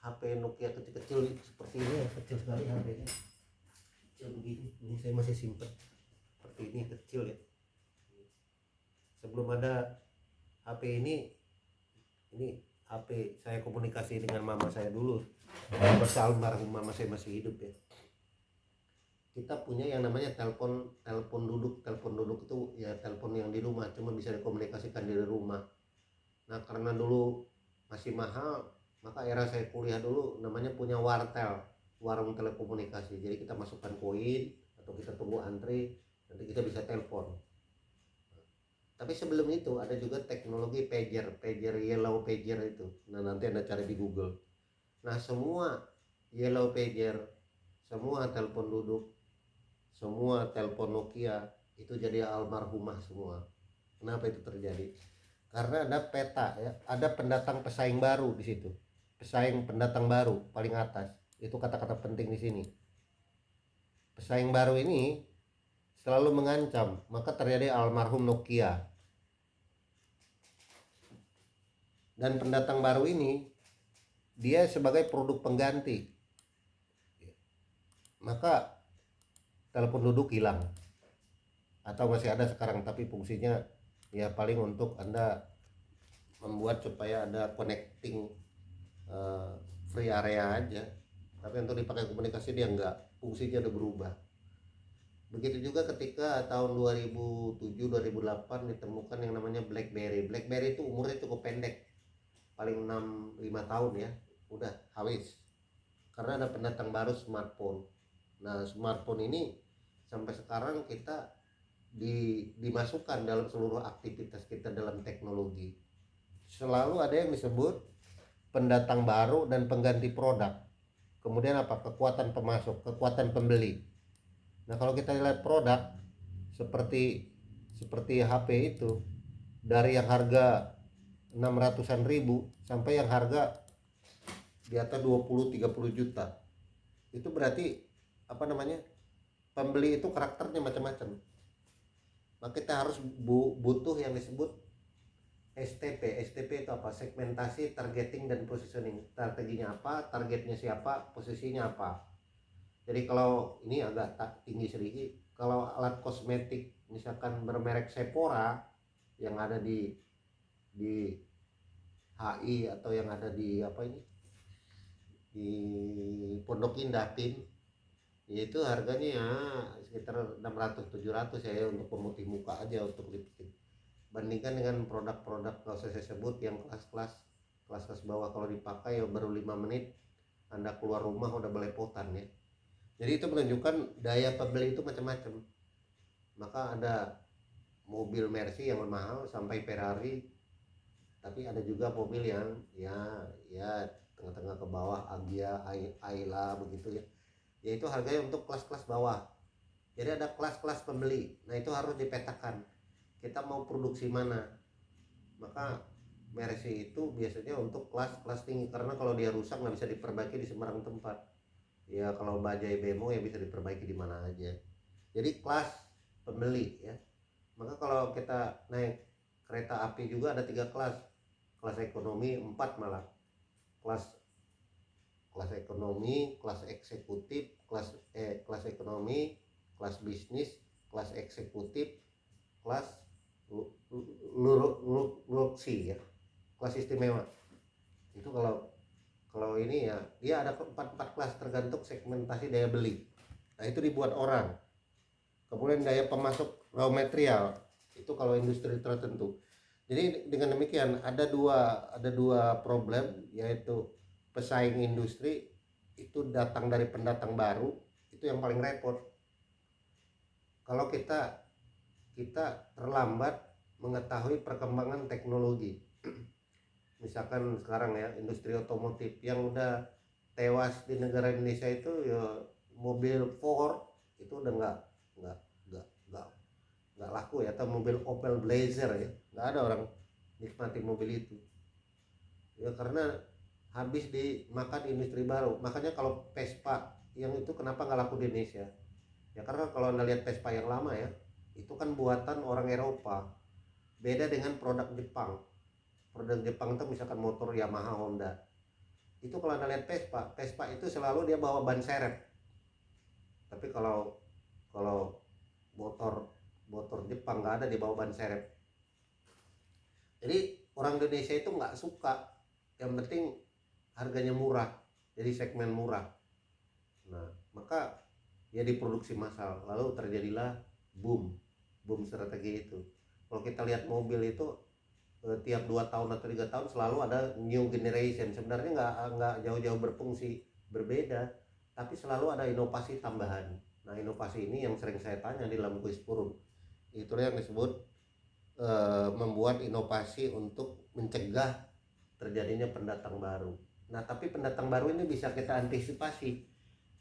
HP Nokia kecil-kecil seperti ini ya, kecil sekali HP-nya, kecil begini, ini saya masih simpen seperti ini, kecil ya. Sebelum ada HP ini HP saya komunikasi dengan mama saya dulu, almarhum mama saya masih hidup ya. Kita punya yang namanya telepon duduk. Telepon duduk itu ya telepon yang di rumah, cuma bisa dikomunikasikan dari rumah. Nah karena dulu masih mahal, maka era saya kuliah dulu namanya punya wartel, warung telekomunikasi. Jadi kita masukkan koin atau kita tunggu antri, nanti kita bisa telepon. Tapi sebelum itu ada juga teknologi pager yellow pager itu. Nah nanti anda cari di Google. Nah semua yellow pager, semua telepon duduk, semua telepon Nokia itu jadi almarhumah semua. Kenapa itu terjadi? Karena ada peta ya, ada pendatang pesaing baru di situ. Pesaing pendatang baru paling atas. Itu kata-kata penting di sini. Pesaing baru ini selalu mengancam, maka terjadi almarhum Nokia. Dan pendatang baru ini dia sebagai produk pengganti. Maka telepon duduk hilang, atau masih ada sekarang tapi fungsinya ya paling untuk anda membuat supaya ada connecting free area aja, tapi untuk dipakai komunikasi dia enggak, fungsinya udah berubah. Begitu juga ketika tahun 2007-2008 ditemukan yang namanya BlackBerry. BlackBerry itu umurnya cukup pendek, paling 5 tahun ya, udah habis karena ada pendatang baru smartphone. Nah smartphone ini sampai sekarang kita dimasukkan dalam seluruh aktivitas kita dalam teknologi. Selalu ada yang disebut pendatang baru dan pengganti produk. Kemudian apa? Kekuatan pemasok, kekuatan pembeli. Nah kalau kita lihat produk seperti HP itu, dari yang harga 600-an ribu sampai yang harga di atas 20-30 juta, itu berarti apa namanya, pembeli itu karakternya macam-macam. Maka kita harus butuh yang disebut STP. STP itu apa? Segmentasi, targeting, dan positioning. Strateginya apa, targetnya siapa, posisinya apa. Jadi kalau ini agak tinggi sedikit, kalau alat kosmetik misalkan bermerek Sephora yang ada di HI atau yang ada di apa ini, di Pondok Indah PIN, itu harganya ya sekitar 600-700 ya untuk pemutih muka aja, untuk lipstick. Bandingkan dengan produk-produk kalau saya sebut yang kelas bawah, kalau dipakai ya baru 5 menit anda keluar rumah udah belepotan ya. Jadi itu menunjukkan daya pembeli itu macam-macam. Maka ada mobil Mercy yang mahal sampai Ferrari, tapi ada juga mobil yang ya tengah-tengah ke bawah, Agia, Ayla begitu ya. Yaitu harganya untuk kelas-kelas bawah. Jadi ada kelas-kelas pembeli. Nah itu harus dipetakan. Kita mau produksi mana. Maka Mercy itu biasanya untuk kelas-kelas tinggi, karena kalau dia rusak nggak bisa diperbaiki di sembarang tempat. Ya kalau bajai bemo ya bisa diperbaiki di mana aja. Jadi kelas pembeli ya. Maka kalau kita naik kereta api juga ada 3 kelas. Kelas ekonomi 4 malah. Kelas kelas ekonomi, kelas eksekutif, kelas ekonomi, kelas bisnis, kelas eksekutif, kelas luxury ya, kelas istimewa. Itu kalau kalau ini ya dia ada 4 kelas tergantung segmentasi daya beli. Nah itu dibuat orang. Kemudian daya pemasok raw material itu kalau industri tertentu. Jadi dengan demikian ada dua problem, yaitu pesaing industri itu datang dari pendatang baru, itu yang paling repot. Kalau kita terlambat mengetahui perkembangan teknologi. Misalkan sekarang ya industri otomotif yang udah tewas di negara Indonesia itu ya, mobil Ford itu udah nggak nggak nggak laku ya, atau mobil Opel Blazer ya, nggak ada orang nikmati mobil itu ya, karena habis dimakan industri baru. Makanya kalau Vespa yang itu kenapa nggak laku di Indonesia ya, karena kalau anda lihat Vespa yang lama ya, itu kan buatan orang Eropa. Beda dengan produk Jepang. Produk Jepang itu misalkan motor Yamaha, Honda, itu kalau anda lihat Vespa itu selalu dia bawa ban serep. Tapi kalau kalau motor motor Jepang nggak ada dibawa ban serep. Jadi orang Indonesia itu nggak suka, yang penting harganya murah, jadi segmen murah. Nah maka ya diproduksi massal, lalu terjadilah boom strategi itu. Kalau kita lihat mobil itu tiap 2 tahun atau 3 tahun selalu ada new generation. Sebenarnya nggak jauh-jauh berfungsi berbeda, tapi selalu ada inovasi tambahan. Nah inovasi ini yang sering saya tanya di dalam kuis forum, itulah yang disebut membuat inovasi untuk mencegah terjadinya pendatang baru. Nah tapi pendatang baru ini bisa kita antisipasi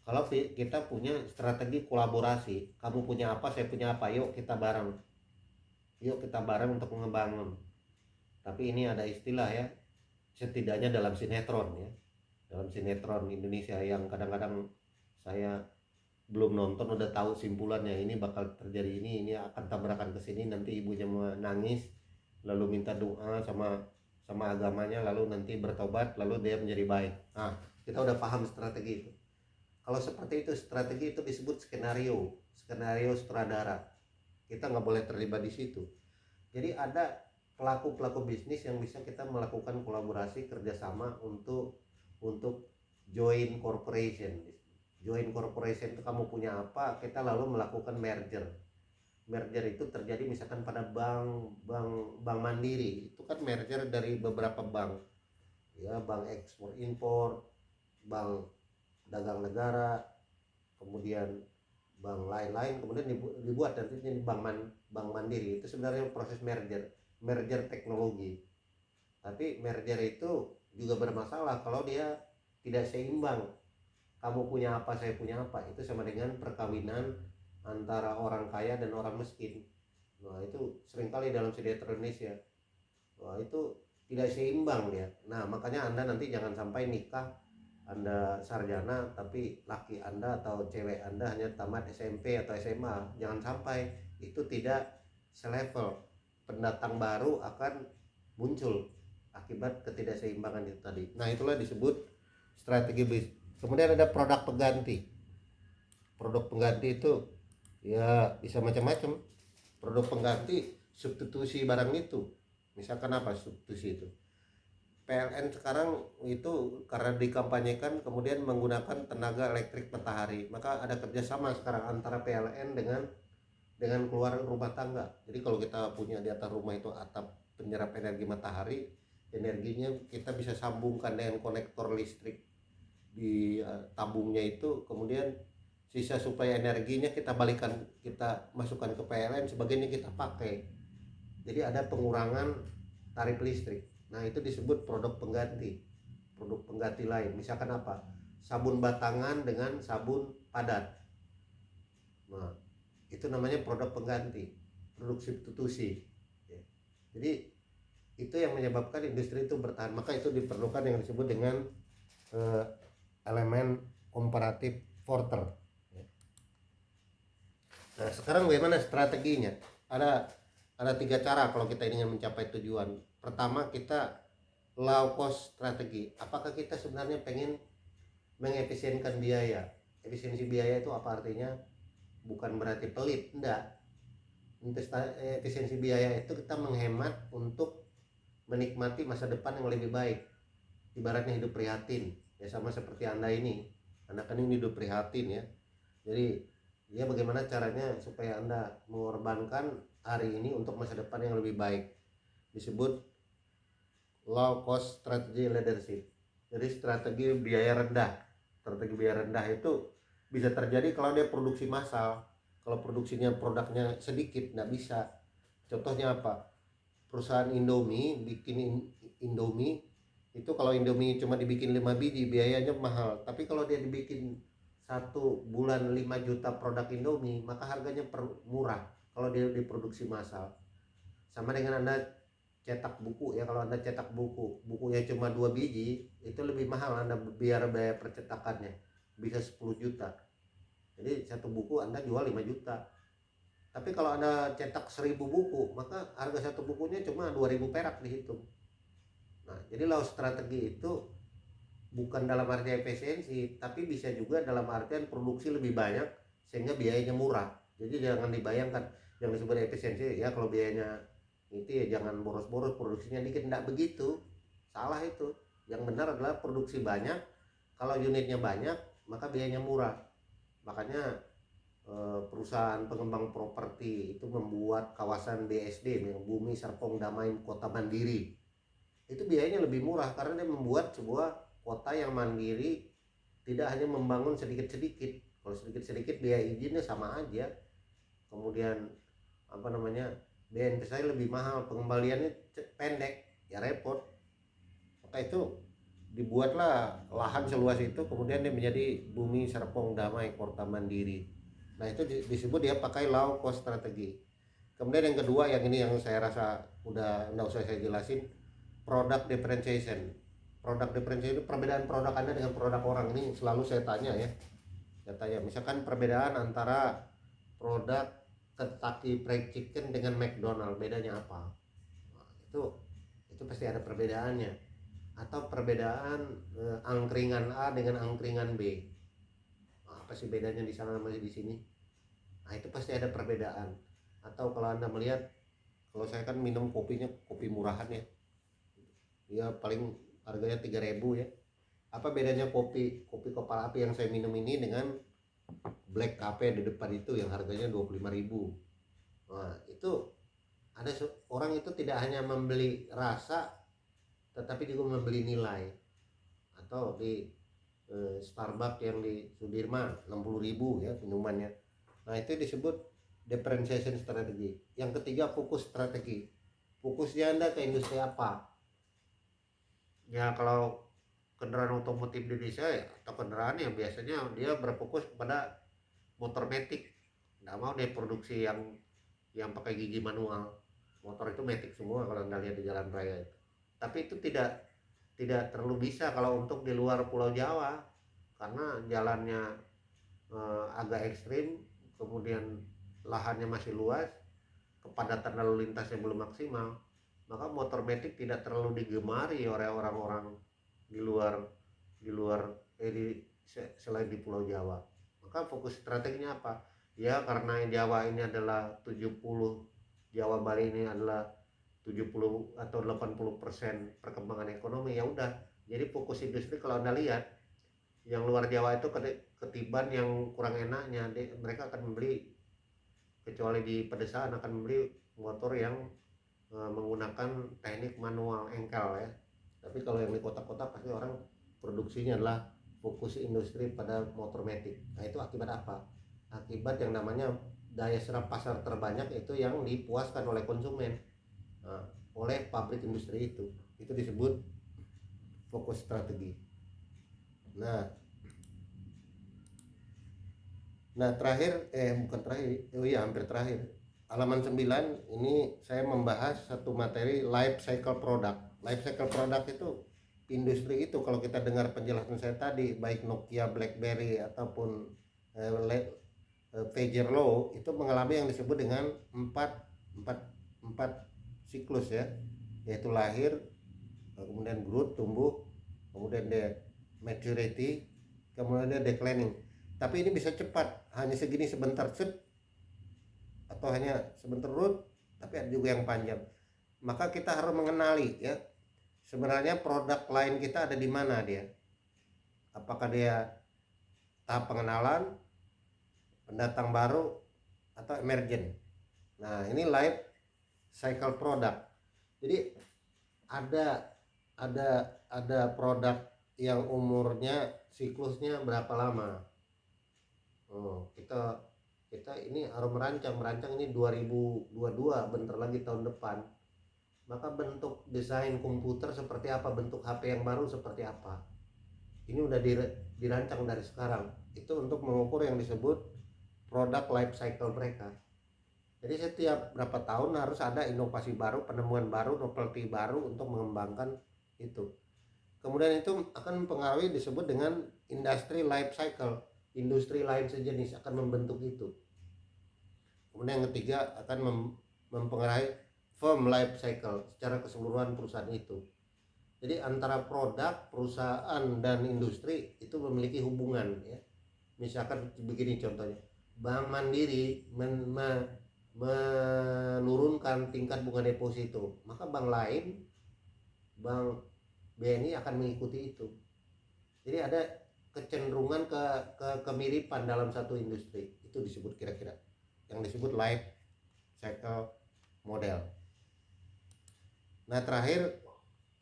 kalau kita punya strategi kolaborasi. Kamu punya apa, saya punya apa, yuk kita bareng untuk membangun. Tapi ini ada istilah ya, setidaknya dalam sinetron ya, dalam sinetron Indonesia yang kadang-kadang saya belum nonton udah tahu simpulannya, ini bakal terjadi, ini akan tabrakan ke sini, nanti ibunya menangis lalu minta doa sama agamanya, lalu nanti bertobat, lalu dia menjadi baik. Nah kita udah paham strategi itu. Kalau seperti itu, strategi itu disebut skenario sutradara. Kita nggak boleh terlibat di situ. Jadi ada pelaku bisnis yang bisa kita melakukan kolaborasi kerjasama untuk joint corporation. Joint corporation itu kamu punya apa, kita lalu melakukan merger. Merger itu terjadi misalkan pada bank Mandiri, itu kan merger dari beberapa bank ya, bank ekspor impor, bank dagang negara, kemudian bank lain-lain, kemudian dibuat nanti ini bank Mandiri. Itu sebenarnya proses merger teknologi. Tapi merger itu juga bermasalah kalau dia tidak seimbang. Kamu punya apa, saya punya apa, itu sama dengan perkawinan antara orang kaya dan orang miskin. Nah itu seringkali dalam sinetron Indonesia, wah itu tidak seimbang dia. Nah makanya anda nanti jangan sampai nikah, anda sarjana tapi laki anda atau cewek anda hanya tamat SMP atau SMA. Jangan sampai, itu tidak selevel. Pendatang baru akan muncul akibat ketidakseimbangan itu tadi. Nah itulah disebut strategi bisnis. Kemudian ada produk pengganti. Produk pengganti itu ya bisa macam-macam. Produk pengganti substitusi barang itu. Misalkan apa substitusi itu? PLN sekarang itu karena dikampanyekan kemudian menggunakan tenaga elektrik matahari, maka ada kerjasama sekarang antara PLN dengan keluar rumah tangga. Jadi kalau kita punya di atas rumah itu atap penyerap energi matahari, energinya kita bisa sambungkan dengan konektor listrik di tabungnya itu, kemudian sisa supaya energinya kita balikan, kita masukkan ke PLN, sebagiannya kita pakai. Jadi ada pengurangan tarif listrik. Nah itu disebut produk pengganti. produk pengganti lain. Misalkan apa? Sabun batangan dengan sabun padat. Nah, itu namanya produk pengganti, produk substitusi. Jadi itu yang menyebabkan industri itu bertahan. Maka itu diperlukan yang disebut dengan elemen komparatif porter. Nah, sekarang bagaimana strateginya? Ada 3 cara kalau kita ingin mencapai tujuan. Pertama, kita low cost strategi. Apakah kita sebenarnya pengen mengefisienkan biaya? Efisiensi biaya itu apa artinya? Bukan berarti pelit, enggak. Efisiensi biaya itu kita menghemat untuk menikmati masa depan yang lebih baik. Ibaratnya hidup prihatin, ya sama seperti Anda ini. Anda kan ini hidup prihatin ya. Jadi ya bagaimana caranya supaya Anda mengorbankan hari ini untuk masa depan yang lebih baik. Disebut low cost strategy leadership. Jadi strategi biaya rendah. Strategi biaya rendah itu bisa terjadi kalau dia produksi massal. Kalau produksinya produknya sedikit nggak bisa. Contohnya apa? Perusahaan Indomie bikin Indomie itu, kalau Indomie cuma dibikin 5 biji biayanya mahal. Tapi kalau dia dibikin 1 bulan 5 juta produk Indomie, maka harganya murah kalau dia diproduksi massal. Sama dengan Anda cetak buku ya, kalau Anda cetak bukunya cuma 2 biji, itu lebih mahal Anda biaya percetakannya, bisa 10 juta. Jadi satu buku Anda jual 5 juta. Tapi kalau Anda cetak 1000 buku, maka harga satu bukunya cuma 2000 perak dihitung. Nah, jadi low strategi itu bukan dalam arti efisiensi, tapi bisa juga dalam artian produksi lebih banyak sehingga biayanya murah. Jadi jangan dibayangkan yang disebut efisiensi ya kalau biayanya itu ya jangan boros-boros, produksinya dikit, enggak begitu. Salah itu. Yang benar adalah produksi banyak, kalau unitnya banyak maka biayanya murah. Makanya perusahaan pengembang properti itu membuat kawasan BSD, Bumi Serpong Damai Kota Mandiri. Itu biayanya lebih murah karena dia membuat sebuah kota yang mandiri, tidak hanya membangun sedikit-sedikit. Kalau sedikit-sedikit biaya izinnya sama aja. Kemudian biaya investasi lebih mahal, pengembaliannya pendek, ya repot. Maka itu dibuatlah lahan seluas itu, kemudian dia menjadi Bumi Serpong Damai Kota Mandiri. Nah, itu disebut dia pakai low cost strategi. Kemudian yang kedua, yang ini yang saya rasa udah enggak usah saya jelasin, product differentiation. Product differentiation itu perbedaan produk Anda dengan produk orang. Ini selalu saya tanya ya. Saya tanya, misalkan perbedaan antara produk Kentucky Fried Chicken dengan McDonald, bedanya apa? Nah, itu pasti ada perbedaannya. Atau perbedaan angkringan A dengan angkringan B. Nah, apa sih bedanya di sana sama di sini? Nah, itu pasti ada perbedaan. Atau kalau Anda melihat, kalau saya kan minum kopinya kopi murahan ya. Ya paling harganya 3.000 ya. Apa bedanya kopi kepala api yang saya minum ini dengan Black Cafe di depan itu yang harganya 25.000? Nah, itu ada orang itu tidak hanya membeli rasa tetapi juga membeli nilai. Atau di Starbucks yang di Sudirman 60.000 ya minumannya. Nah, itu disebut differentiation strategi. Yang ketiga, fokus strategi. Fokusnya Anda ke industri apa? Ya kalau kendaraan otomotif di Indonesia ya, atau kendaraan yang biasanya dia berfokus pada motor matic, nggak mau dia produksi yang pakai gigi manual. Motor itu matic semua kalau Anda lihat di jalan raya itu. Tapi itu tidak terlalu bisa kalau untuk di luar Pulau Jawa, karena jalannya agak ekstrim, kemudian lahannya masih luas, kepadatan lalu lintasnya belum maksimal. Maka motor matic tidak terlalu digemari oleh orang-orang di luar selain di Pulau Jawa. Maka fokus strateginya apa? Ya karena Jawa ini adalah 70, Jawa Bali ini adalah 70 atau 80% perkembangan ekonomi, ya udah. Jadi fokus industri kalau Anda lihat yang luar Jawa itu ketiban yang kurang enaknya, mereka akan membeli, kecuali di pedesaan, akan membeli motor yang menggunakan teknik manual engkel ya. Tapi kalau yang di kota-kota pasti orang produksinya adalah fokus industri pada motor matic. Nah, itu akibat apa? Akibat yang namanya daya serap pasar terbanyak itu yang dipuaskan oleh konsumen, oleh pabrik industri itu disebut fokus strategi. Nah terakhir bukan terakhir, oh iya hampir terakhir, halaman 9 ini saya membahas satu materi life cycle product. Life cycle product itu industri itu, kalau kita dengar penjelasan saya tadi, baik Nokia, BlackBerry ataupun pager low, itu mengalami yang disebut dengan empat siklus ya, yaitu lahir, kemudian growth, tumbuh, kemudian maturity, kemudian declining. Tapi ini bisa cepat, hanya segini sebentar set, atau hanya sebentar root, tapi ada juga yang panjang. Maka kita harus mengenali ya, sebenarnya produk lain kita ada di mana dia. Apakah dia tahap pengenalan, pendatang baru, atau emergent. Nah, ini life cycle product. Jadi ada produk yang umurnya siklusnya berapa lama. Kita ini harus merancang ini 2022, bentar lagi tahun depan. Maka bentuk desain komputer seperti apa, bentuk HP yang baru seperti apa, ini udah dirancang dari sekarang. Itu untuk mengukur yang disebut product life cycle mereka. Jadi setiap berapa tahun harus ada inovasi baru, penemuan baru, novelty baru untuk mengembangkan itu. Kemudian itu akan mempengaruhi disebut dengan industry life cycle. Industri lain sejenis akan membentuk itu. Kemudian yang ketiga akan mempengaruhi firm life cycle secara keseluruhan perusahaan itu. Jadi antara produk, perusahaan, dan industri itu memiliki hubungan ya. Misalkan begini contohnya, Bank Mandiri menurunkan tingkat bunga deposito, maka bank lain, Bank BNI akan mengikuti itu. Jadi ada kecenderungan kemiripan dalam satu industri, itu disebut kira-kira yang disebut life cycle model. Nah terakhir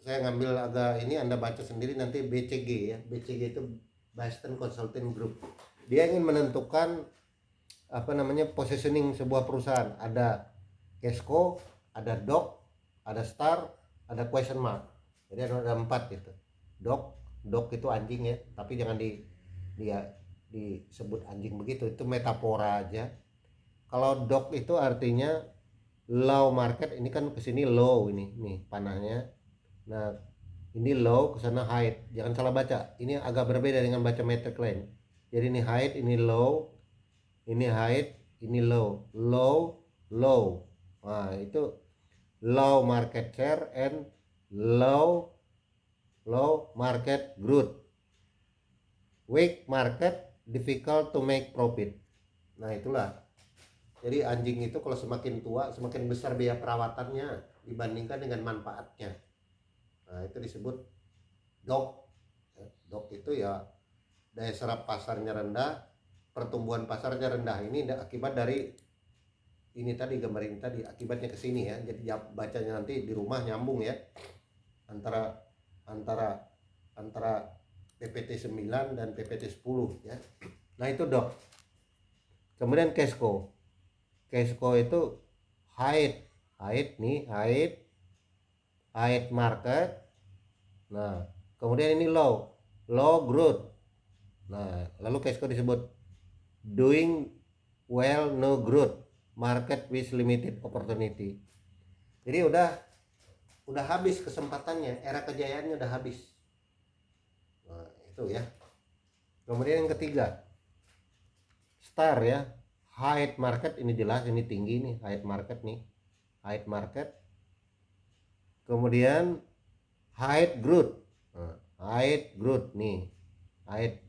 saya ngambil agak ini, Anda baca sendiri nanti, BCG ya. BCG itu Boston Consulting Group. Dia ingin menentukan positioning sebuah perusahaan. Ada Casco, ada Doc, ada Star, ada question mark. Jadi ada 4 gitu. Dog itu anjing ya, tapi jangan disebut anjing begitu, itu metafora aja. Kalau dog itu artinya low market, ini kan kesini low, ini nih panahnya. Nah ini low, kesana high, jangan salah baca, ini agak berbeda dengan baca metric lain. Jadi ini high, ini low, ini high, ini low. Nah itu low market share and low market growth. Weak market, difficult to make profit. Nah itulah. Jadi anjing itu kalau semakin tua semakin besar biaya perawatannya dibandingkan dengan manfaatnya. Nah itu disebut dog. Dog itu ya daya serap pasarnya rendah, pertumbuhan pasarnya rendah. Ini akibat dari ini tadi, gambar ini tadi, akibatnya ke sini ya. Jadi bacanya nanti di rumah nyambung ya, antara PPT 9 dan PPT 10 ya. Nah itu dok. Kemudian Casco itu height market. Nah kemudian ini low growth. Nah lalu Casco disebut doing well no growth, market with limited opportunity. Jadi udah habis kesempatannya, era kejayaannya udah habis. Nah itu ya. Kemudian yang ketiga Star ya, height market, ini jelas, ini tinggi nih, height market nih, height market. Kemudian height growth. Nah, height growth nih, height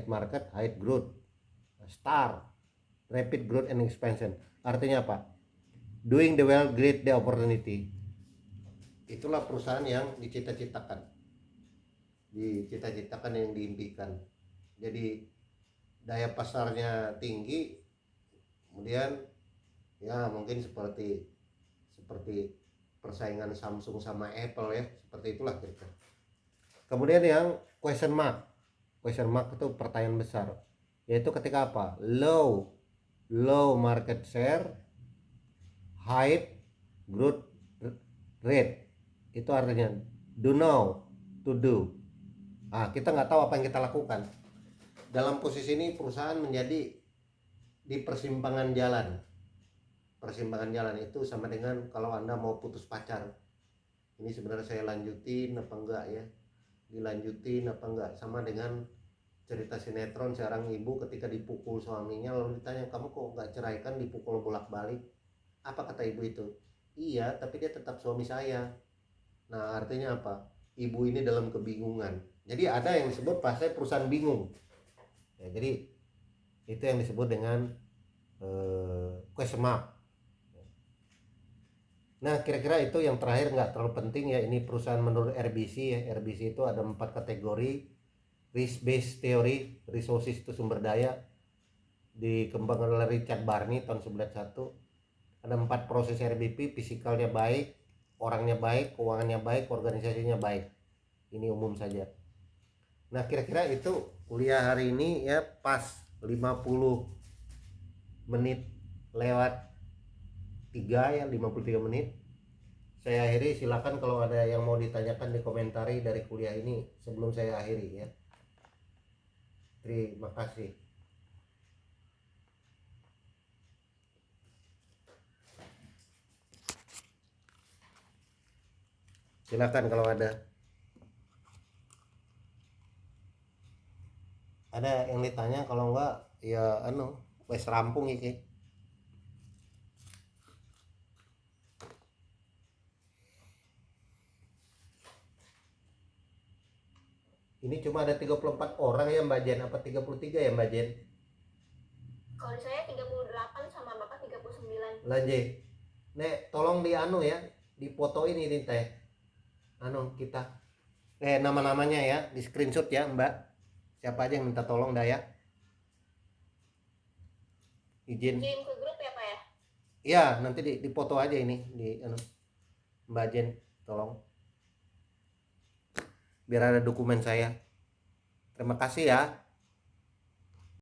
market, height growth. Star, rapid growth and expansion. Artinya apa? Doing the well, great the opportunity. Itulah perusahaan yang dicita-citakan yang diimpikan. Jadi daya pasarnya tinggi, kemudian ya mungkin seperti persaingan Samsung sama Apple ya, seperti itulah kira-kira. Kemudian yang question mark itu pertanyaan besar, yaitu ketika apa? Low market share, high growth rate. Itu artinya do now to do, Kita nggak tahu apa yang kita lakukan. Dalam posisi ini perusahaan menjadi di persimpangan jalan. Persimpangan jalan itu sama dengan kalau Anda mau putus pacar. Ini sebenarnya saya lanjutin apa enggak ya? Dilanjutin apa enggak? Sama dengan cerita sinetron seorang ibu ketika dipukul suaminya lalu ditanya, kamu kok nggak ceraikan, dipukul bolak-balik. Apa kata ibu itu? Iya, tapi dia tetap suami saya. Nah, artinya apa? Ibu ini dalam kebingungan. Jadi ada yang disebut pasal perusahaan bingung. Ya, jadi itu yang disebut dengan question mark. Nah, kira-kira itu yang terakhir, nggak terlalu penting ya. Ini perusahaan menurut RBC ya. RBC itu ada 4 kategori. Risk based theory, resources itu sumber daya, dikembangkan oleh Richard Barney tahun 1991. Ada 4 proses RBP, fisikalnya baik, orangnya baik, keuangannya baik, organisasinya baik. Ini umum saja. Nah, kira-kira itu kuliah hari ini ya, pas 50 menit lewat 3 ya, 53 menit. Saya akhiri, silakan kalau ada yang mau ditanyakan dikomentari dari kuliah ini sebelum saya akhiri ya. Terima kasih. Silakan kalau ada yang ditanya, kalau enggak ya wes rampung iki. Ini cuma ada 34 orang ya Mbak Jen, apa 33 ya Mbak Jen? Kalau saya 38 sama Bapak 39. Lanjut. Nek, tolong di ya, difotoin ini teh. Kita. Nama-namanya ya, di screenshot ya Mbak. Siapa aja yang minta tolong dah ya. Izin. Kirim ke grup ya Pak ya? Iya, nanti di foto aja ini di Mbak Jen, tolong. Biar ada dokumen saya. Terima kasih ya.